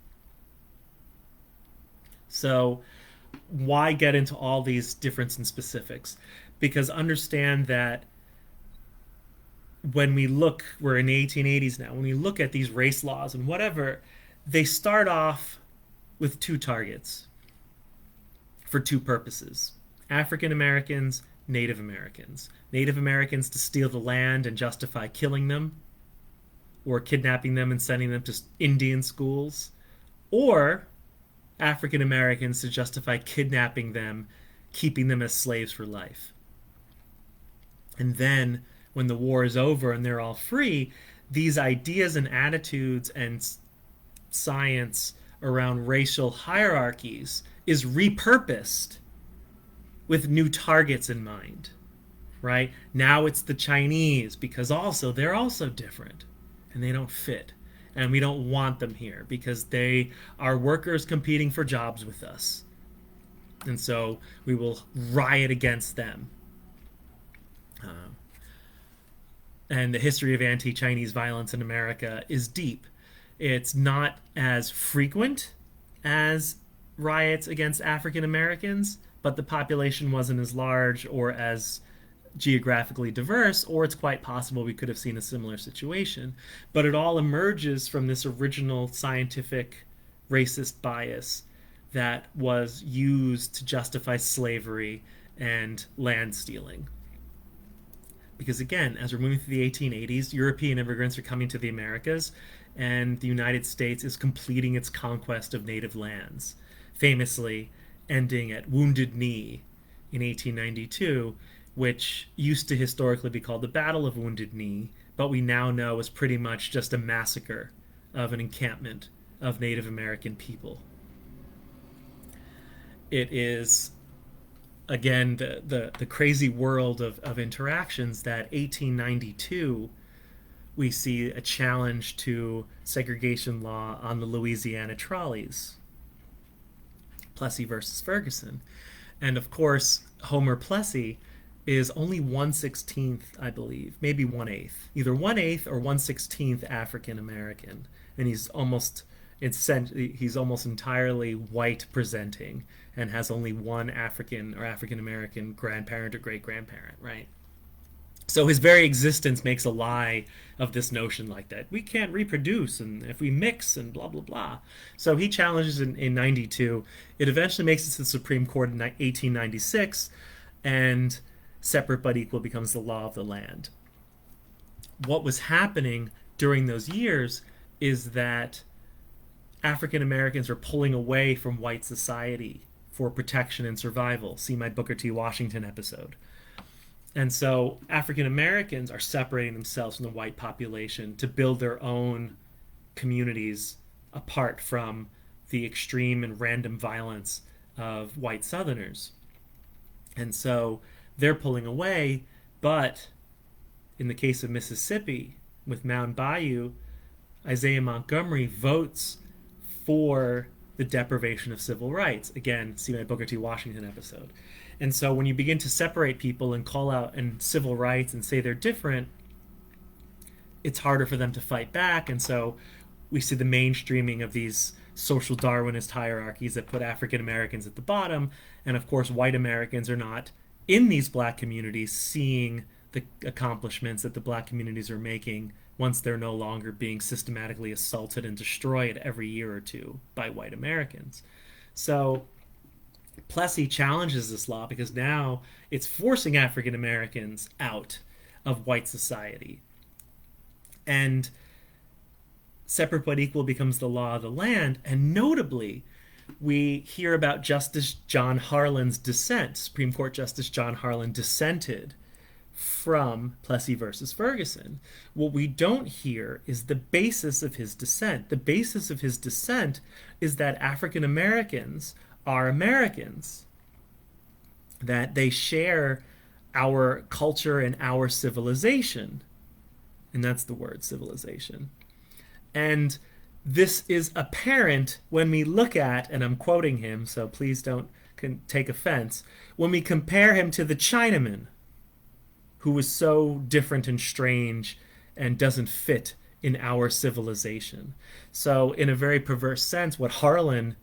So why get into all these difference and specifics? Because understand that when we look, we're in the 1880s now, when we look at these race laws and whatever, they start off with two targets for two purposes: African Americans, Native Americans. Native Americans to steal the land and justify killing them, or kidnapping them and sending them to Indian schools, or African Americans to justify kidnapping them, keeping them as slaves for life. And then, when the war is over and they're all free, these ideas and attitudes and science around racial hierarchies is repurposed with new targets in mind, right? Now it's the Chinese, because also they're also different and they don't fit. And we don't want them here because they are workers competing for jobs with us. And so we will riot against them. And the history of anti-Chinese violence in America is deep. It's not as frequent as riots against African Americans, but the population wasn't as large or as geographically diverse, or it's quite possible we could have seen a similar situation. But it all emerges from this original scientific racist bias that was used to justify slavery and land stealing. Because again, as we're moving through the 1880s, European immigrants are coming to the Americas, and the United States is completing its conquest of native lands, famously ending at Wounded Knee in 1892, which used to historically be called the Battle of Wounded Knee, but we now know was pretty much just a massacre of an encampment of Native American people. It is, again, the crazy world of interactions that 1892 we see a challenge to segregation law on the Louisiana trolleys. Plessy versus Ferguson. And of course, Homer Plessy is only 1/16, I believe, maybe 1/8, either 1/8 or 1/16 African American, and he's almost entirely white presenting, and has only one African or African American grandparent or great grandparent, right? So his very existence makes a lie of this notion like that. We can't reproduce, and if we mix, and blah, blah, blah. So he challenges in 92. It eventually makes it to the Supreme Court in 1896, and separate but equal becomes the law of the land. What was happening during those years is that African Americans are pulling away from white society for protection and survival. See my Booker T. Washington episode. And so African Americans are separating themselves from the white population to build their own communities apart from the extreme and random violence of white Southerners. And so they're pulling away, but in the case of Mississippi, with Mound Bayou, Isaiah Montgomery votes for the deprivation of civil rights. Again, see my Booker T. Washington episode. And so when you begin to separate people and call out and civil rights and say they're different, it's harder for them to fight back. And so we see the mainstreaming of these social Darwinist hierarchies that put African Americans at the bottom. And of course, white Americans are not in these black communities seeing the accomplishments that the black communities are making once they're no longer being systematically assaulted and destroyed every year or two by white Americans. So Plessy challenges this law because now it's forcing African Americans out of white society. And separate but equal becomes the law of the land. And notably, we hear about Justice John Harlan's dissent. Supreme Court Justice John Harlan dissented from Plessy versus Ferguson. What we don't hear is the basis of his dissent. The basis of his dissent is that African Americans are Americans, that they share our culture and our civilization. And that's the word, civilization. And this is apparent when we look at, and I'm quoting him, so please don't take offense, when we compare him to the Chinaman, who is so different and strange and doesn't fit in our civilization. So in a very perverse sense, what Harlan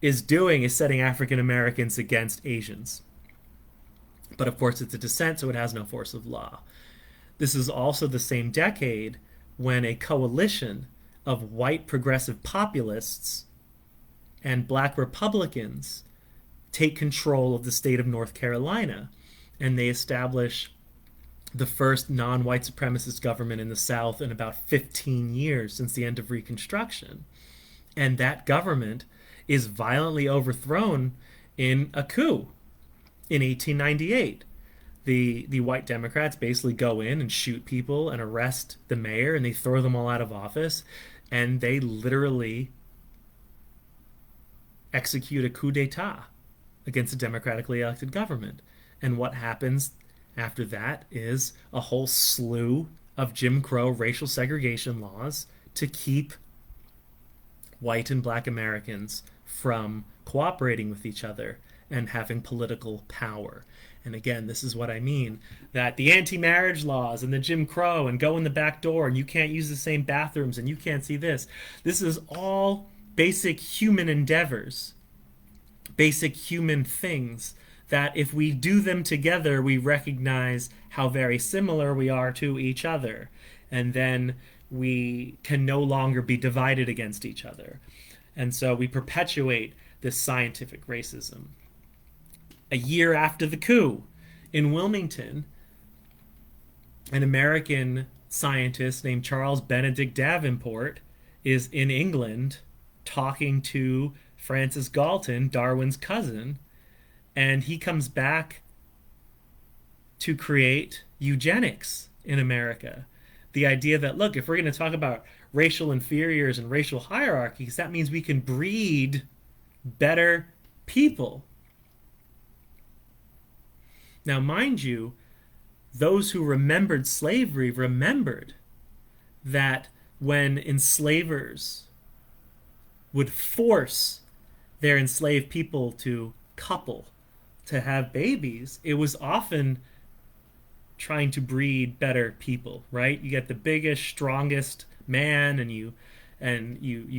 is doing is setting African Americans against Asians. But of course it's a dissent, so it has no force of law. This is also the same decade when a coalition of white progressive populists and black Republicans take control of the state of North Carolina, and they establish the first non-white supremacist government in the South in about 15 years since the end of Reconstruction. And that government is violently overthrown in a coup in 1898. The white Democrats basically go in and shoot people and arrest the mayor, and they throw them all out of office, and they literally execute a coup d'etat against a democratically elected government. And what happens after that is a whole slew of Jim Crow racial segregation laws to keep white and black Americans from cooperating with each other and having political power. And again, this is what I mean, that the anti-marriage laws and the Jim Crow and go in the back door and you can't use the same bathrooms and you can't see this. This is all basic human endeavors, basic human things that if we do them together, we recognize how very similar we are to each other. And then we can no longer be divided against each other. And so we perpetuate this scientific racism. A year after the coup in Wilmington, an American scientist named Charles Benedict Davenport is in England talking to Francis Galton, Darwin's cousin, and he comes back to create eugenics in America. The idea that, look, if we're going to talk about racial inferiors and racial hierarchies, that means we can breed better people. Now, mind you, those who remembered slavery remembered that when enslavers would force their enslaved people to couple, to have babies, it was often trying to breed better people, right? You get the biggest, strongest man, and you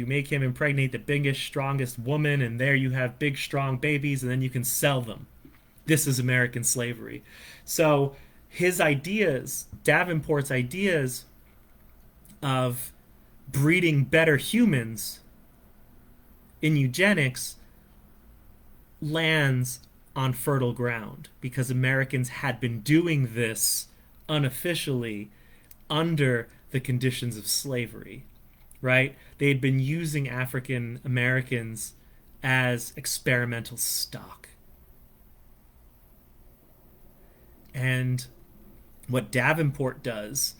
make him impregnate the biggest, strongest woman, and there you have big, strong babies, and then you can sell them. This is American slavery. So his ideas, Davenport's ideas of breeding better humans in eugenics, lands on fertile ground because Americans had been doing this unofficially under the conditions of slavery, right? They had been using African Americans as experimental stock. And what Davenport does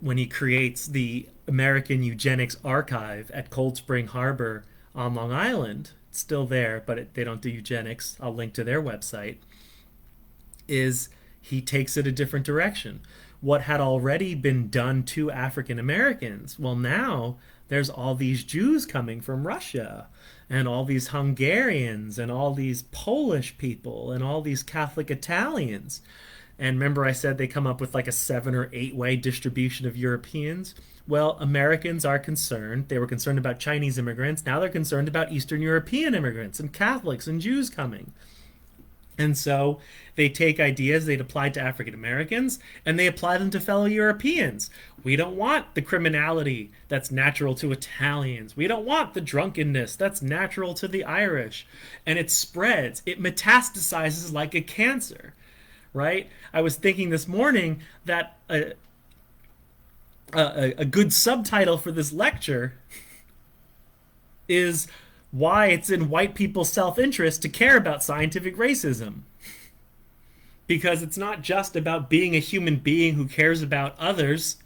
when he creates the American Eugenics Archive at Cold Spring Harbor on Long Island, it's still there, but they don't do eugenics. I'll link to their website. Is he takes it a different direction. What had already been done to African Americans, well, now there's all these Jews coming from Russia, and all these Hungarians, and all these Polish people, and all these Catholic Italians. And remember, I said they come up with like a 7 or 8 way distribution of Europeans. Well, Americans are concerned. They were concerned about Chinese immigrants. Now they're concerned about Eastern European immigrants and Catholics and Jews coming. And so they take ideas they'd applied to African Americans and they apply them to fellow Europeans. We don't want the criminality that's natural to Italians. We don't want the drunkenness that's natural to the Irish. And it spreads. It metastasizes like a cancer, right? I was thinking this morning that a good subtitle for this lecture is why it's in white people's self-interest to care about scientific racism. Because it's not just about being a human being who cares about others.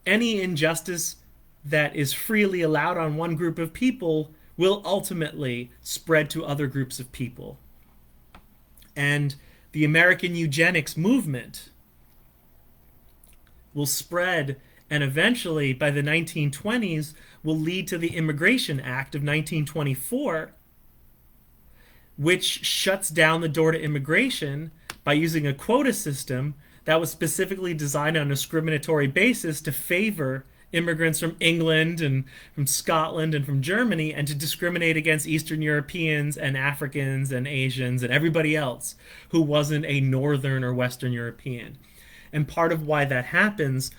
Any injustice that is freely allowed on one group of people will ultimately spread to other groups of people. And the American eugenics movement will spread, and eventually by the 1920s will lead to the Immigration Act of 1924, which shuts down the door to immigration by using a quota system that was specifically designed on a discriminatory basis to favor immigrants from England and from Scotland and from Germany, and to discriminate against Eastern Europeans and Africans and Asians and everybody else who wasn't a Northern or Western European. And part of why that happens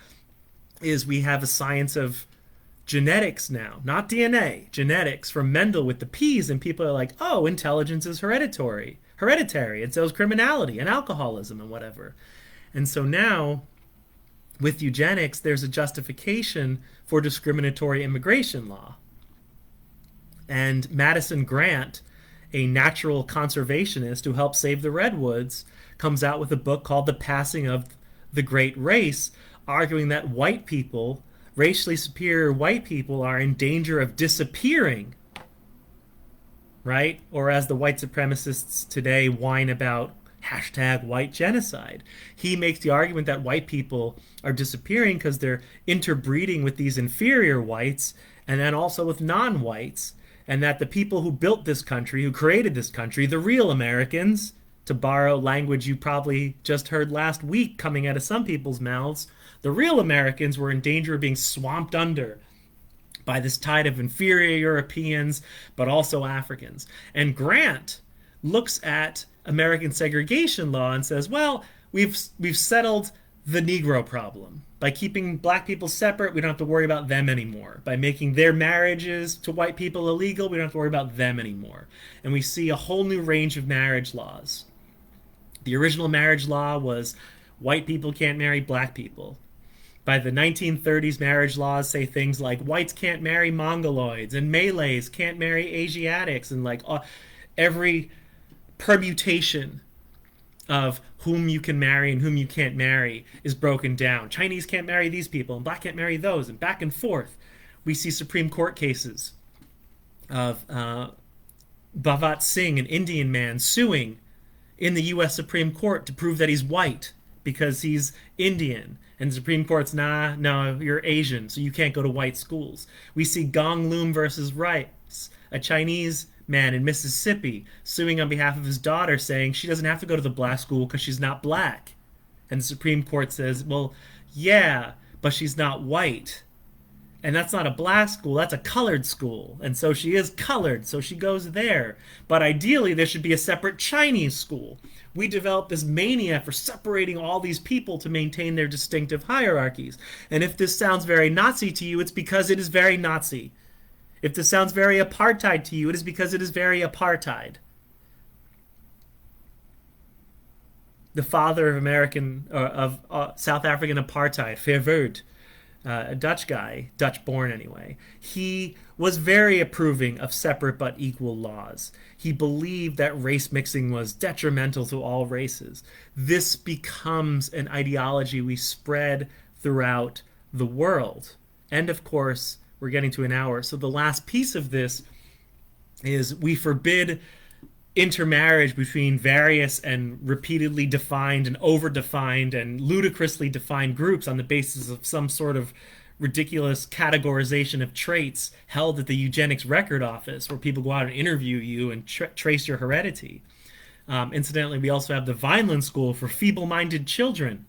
is we have a science of genetics now, not DNA, genetics from Mendel with the P's, and people are like, oh, intelligence is hereditary, and so is criminality and alcoholism and whatever. And so now, with eugenics, there's a justification for discriminatory immigration law. And Madison Grant, a natural conservationist who helped save the redwoods, comes out with a book called The Passing of the Great Race, arguing that white people, racially superior white people, are in danger of disappearing, right? Or as the white supremacists today whine about, hashtag white genocide. He makes the argument that white people are disappearing because they're interbreeding with these inferior whites and then also with non-whites, and that the people who built this country, who created this country, the real Americans, to borrow language you probably just heard last week coming out of some people's mouths, the real Americans were in danger of being swamped under by this tide of inferior Europeans, but also Africans. And Grant looks at American segregation law and says, well, we've settled the Negro problem. By keeping black people separate, we don't have to worry about them anymore. By making their marriages to white people illegal, we don't have to worry about them anymore. And we see a whole new range of marriage laws. The original marriage law was white people can't marry black people. By the 1930s, marriage laws say things like whites can't marry Mongoloids and Malays can't marry Asiatics, and like every permutation of whom you can marry and whom you can't marry is broken down. Chinese can't marry these people, and black can't marry those, and back and forth. We see Supreme Court cases of Bhavat Singh, an Indian man, suing in the U.S. Supreme Court to prove that he's white because he's Indian. And the Supreme Court's, nah, no, you're Asian, so you can't go to white schools. We see Gong Loom versus Rice, a Chinese man in Mississippi suing on behalf of his daughter, saying she doesn't have to go to the black school because she's not black. And the Supreme Court says, well, yeah, but she's not white. And that's not a black school, that's a colored school. And so she is colored, so she goes there. But ideally, there should be a separate Chinese school. We developed this mania for separating all these people to maintain their distinctive hierarchies. And if this sounds very Nazi to you, it's because it is very Nazi. If this sounds very apartheid to you, it is because it is very apartheid. The father of South African apartheid, Verwoerd, a Dutch guy, Dutch born anyway, he was very approving of separate but equal laws. He believed that race mixing was detrimental to all races. This becomes an ideology we spread throughout the world. And of course, we're getting to an hour. So the last piece of this is we forbid intermarriage between various and repeatedly defined and over-defined and ludicrously defined groups on the basis of some sort of ridiculous categorization of traits held at the eugenics record office, where people go out and interview you and trace your heredity. Incidentally, we also have the Vineland School for Feeble-Minded Children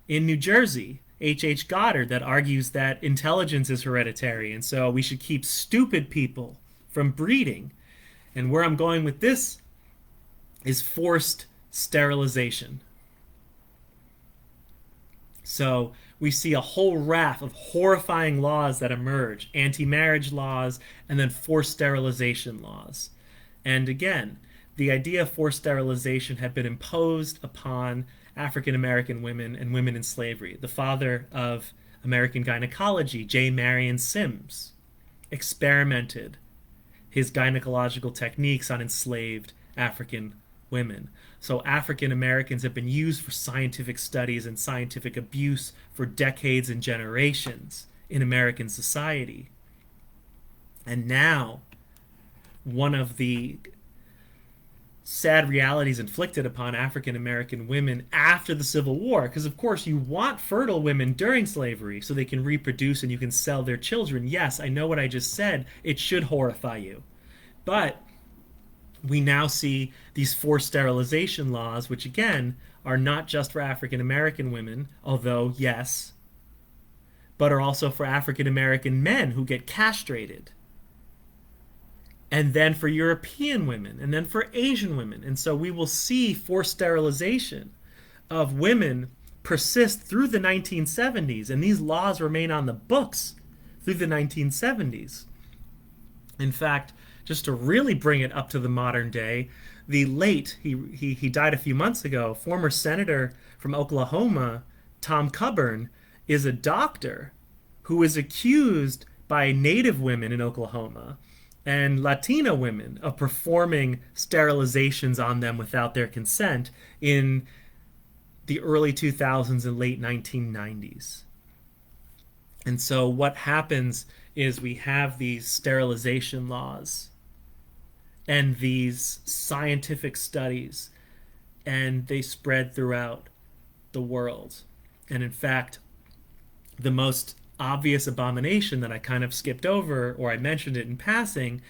in New Jersey, H. Goddard, that argues that intelligence is hereditary, and so we should keep stupid people from breeding. And where I'm going with this is forced sterilization. So we see a whole raft of horrifying laws that emerge, anti-marriage laws, and then forced sterilization laws. And again, the idea of forced sterilization had been imposed upon African American women and women in slavery. The father of American gynecology, J. Marion Sims, experimented his gynecological techniques on enslaved African women. So African Americans have been used for scientific studies and scientific abuse for decades and generations in American society. And now, one of the sad realities inflicted upon African American women after the Civil War, because of course you want fertile women during slavery so they can reproduce and you can sell their children. Yes, I know what I just said. It should horrify you. But we now see these forced sterilization laws, which again are not just for African American women, although yes, but are also for African American men who get castrated. And then for European women, and then for Asian women. And so we will see forced sterilization of women persist through the 1970s, and these laws remain on the books through the 1970s. In fact, just to really bring it up to the modern day, the late, he died a few months ago, former senator from Oklahoma, Tom Coburn, is a doctor who is accused by Native women in Oklahoma and Latina women of performing sterilizations on them without their consent in the early 2000s and late 1990s. And so what happens is we have these sterilization laws and these scientific studies, and they spread throughout the world. And in fact, the most obvious abomination that I kind of skipped over, or I mentioned it in passing,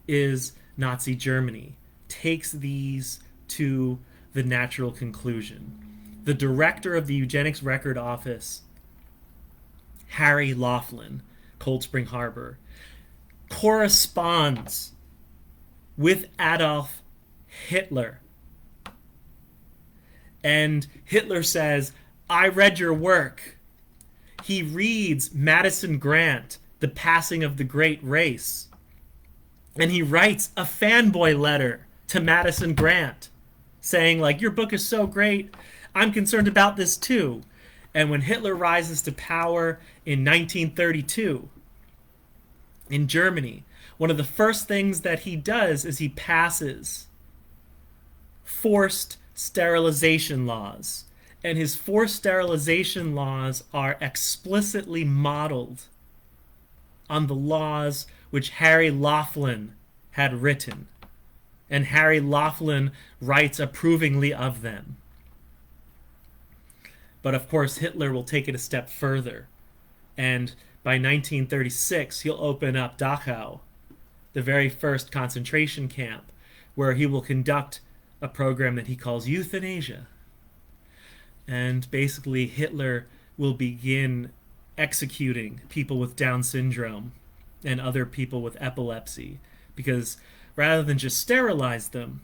is Nazi Germany takes these to the natural conclusion. The director of the Eugenics Record Office, Harry Laughlin, Cold Spring Harbor, corresponds with Adolf Hitler. And Hitler says, I read your work. He reads Madison Grant, The Passing of the Great Race. And he writes a fanboy letter to Madison Grant saying, like, your book is so great, I'm concerned about this too. And when Hitler rises to power in 1932 in Germany, one of the first things that he does is he passes forced sterilization laws. And his forced sterilization laws are explicitly modeled on the laws which Harry Laughlin had written. And Harry Laughlin writes approvingly of them. But of course, Hitler will take it a step further. And by 1936, he'll open up Dachau, the very first concentration camp, where he will conduct a program that he calls euthanasia. And basically, Hitler will begin executing people with Down syndrome and other people with epilepsy, because rather than just sterilize them,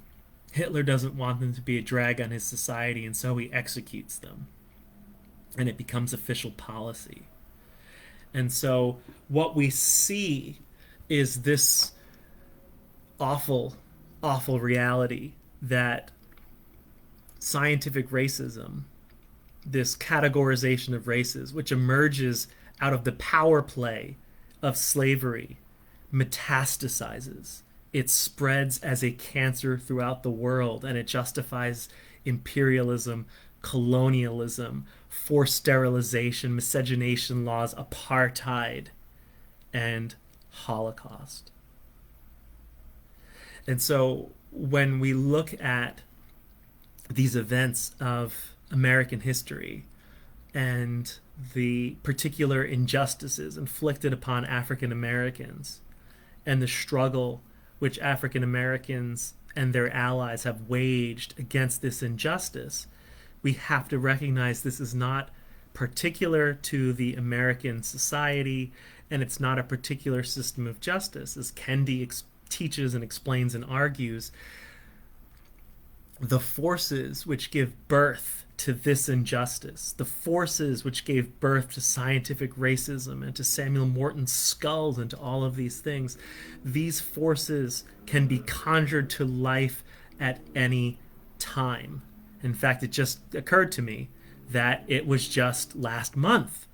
Hitler doesn't want them to be a drag on his society, and so he executes them. And it becomes official policy. And so what we see is this awful, awful reality that scientific racism, this categorization of races, which emerges out of the power play of slavery, metastasizes. It spreads as a cancer throughout the world, and it justifies imperialism, colonialism, forced sterilization, miscegenation laws, apartheid, and Holocaust. And so when we look at these events of American history and the particular injustices inflicted upon African Americans and the struggle which African Americans and their allies have waged against this injustice, we have to recognize this is not particular to the American society, and it's not a particular system of justice. As Kendi teaches and explains and argues, the forces which give birth to this injustice, the forces which gave birth to scientific racism and to Samuel Morton's skulls and to all of these things, these forces can be conjured to life at any time. In fact, it just occurred to me that it was just last month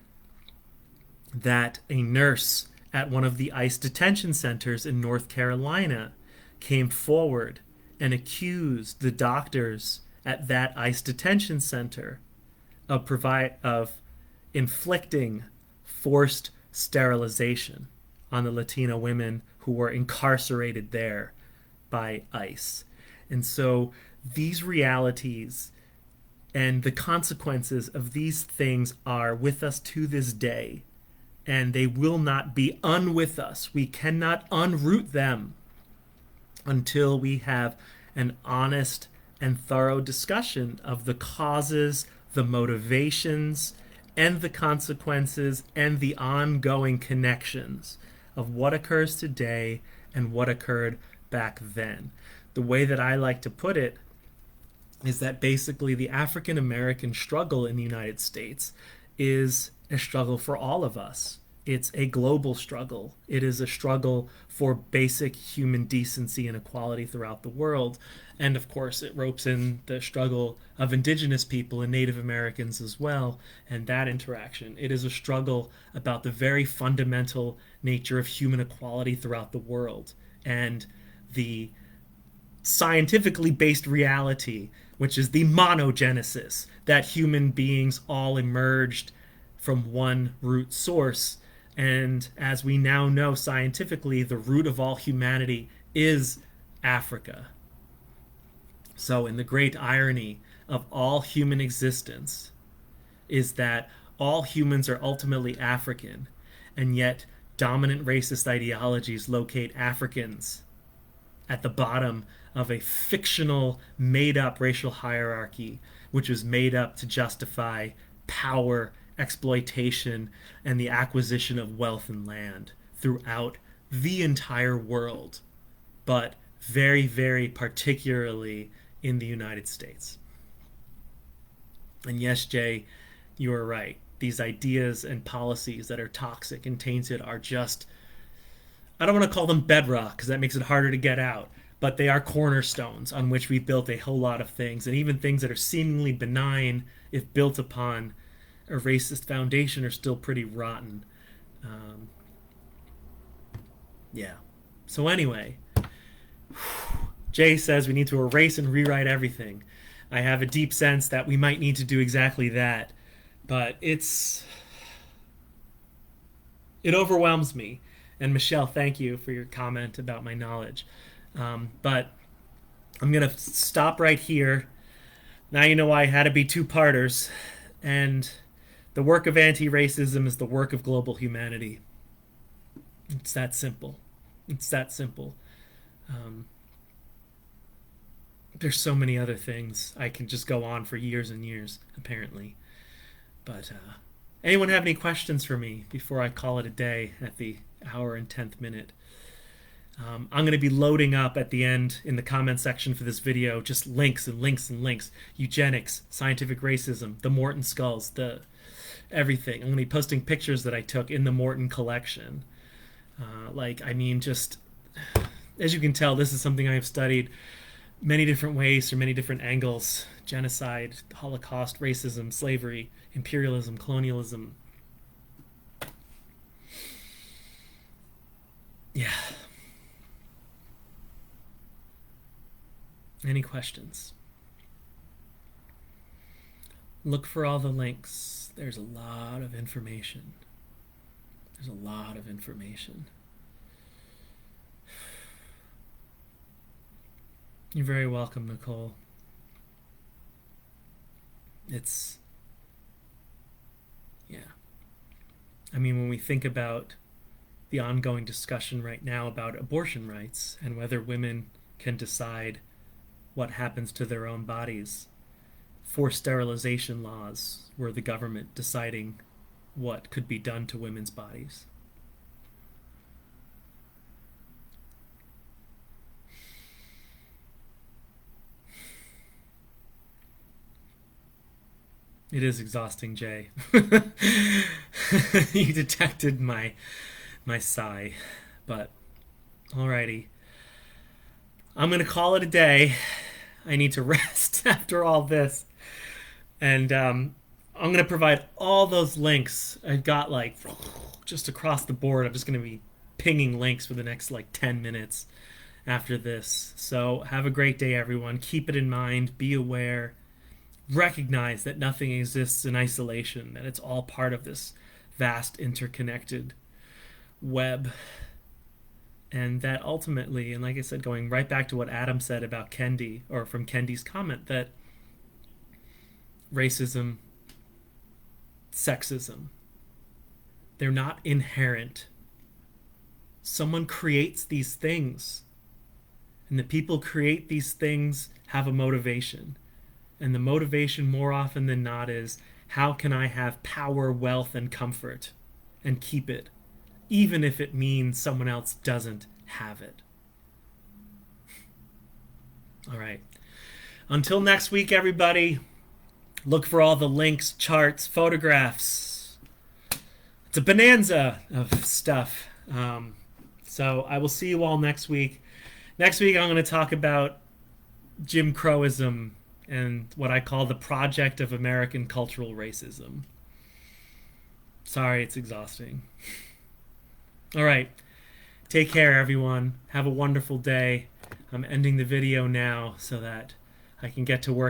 that a nurse at one of the ICE detention centers in North Carolina came forward and accused the doctors at that ICE detention center of inflicting forced sterilization on the Latino women who were incarcerated there by ICE. And so these realities and the consequences of these things are with us to this day, and they will not be unwith us. We cannot unroot them until we have an honest and thorough discussion of the causes, the motivations, and the consequences, and the ongoing connections of what occurs today and what occurred back then. The way that I like to put it is that basically the African American struggle in the United States is a struggle for all of us. It's a global struggle. It is a struggle for basic human decency and equality throughout the world. And of course, it ropes in the struggle of indigenous people and Native Americans as well, and that interaction. It is a struggle about the very fundamental nature of human equality throughout the world and the scientifically based reality, which is the monogenesis, that human beings all emerged from one root source. And as we now know scientifically, the root of all humanity is Africa. So in the great irony of all human existence is that all humans are ultimately African, and yet dominant racist ideologies locate Africans at the bottom of a fictional, made-up racial hierarchy, which was made up to justify power, exploitation, and the acquisition of wealth and land throughout the entire world, but very, very particularly in the United States. And yes, Jay, you are right. These ideas and policies that are toxic and tainted are just, I don't want to call them bedrock because that makes it harder to get out, but they are cornerstones on which we built a whole lot of things, and even things that are seemingly benign, if built upon a racist foundation, are still pretty rotten. Yeah. So anyway, Jay says we need to erase and rewrite everything. I have a deep sense that we might need to do exactly that. But it overwhelms me. And Michelle, thank you for your comment about my knowledge. But I'm going to stop right here. Now you know why I had to be two-parters. And the work of anti-racism is the work of global humanity. It's that simple. It's that simple. There's so many other things. I can just go on for years and years, apparently. But anyone have any questions for me before I call it a day at the hour and 10th minute? I'm going to be loading up at the end in the comment section for this video just links and links and links. Eugenics, scientific racism, the Morton skulls, the everything. I'm going to be posting pictures that I took in the Morton collection. Just as you can tell, this is something I have studied many different ways from many different angles: genocide, Holocaust, racism, slavery, imperialism, colonialism. Yeah. Any questions? Look for all the links. There's a lot of information. There's a lot of information. You're very welcome, Nicole. I mean, when we think about the ongoing discussion right now about abortion rights and whether women can decide what happens to their own bodies, forced sterilization laws were the government deciding what could be done to women's bodies. It is exhausting, Jay. You detected my sigh. But alrighty. I'm going to call it a day. I need to rest after all this. And I'm going to provide all those links. I've got just across the board. I'm just going to be pinging links for the next 10 minutes after this. So have a great day, everyone. Keep it in mind. Be aware. Recognize that nothing exists in isolation, that it's all part of this vast interconnected web. And that ultimately, and like I said, going right back to what Adam said about Kendi, or from Kendi's comment, that racism, sexism, they're not inherent. Someone creates these things, and the people create these things have a motivation. And the motivation more often than not is, how can I have power, wealth, and comfort and keep it, even if it means someone else doesn't have it? All right. Until next week, everybody, look for all the links, charts, photographs. It's a bonanza of stuff. So I will see you all next week. Next week, I'm going to talk about Jim Crowism and what I call the project of American cultural racism. Sorry, it's exhausting. All right. Take care, everyone. Have a wonderful day. I'm ending the video now so that I can get to work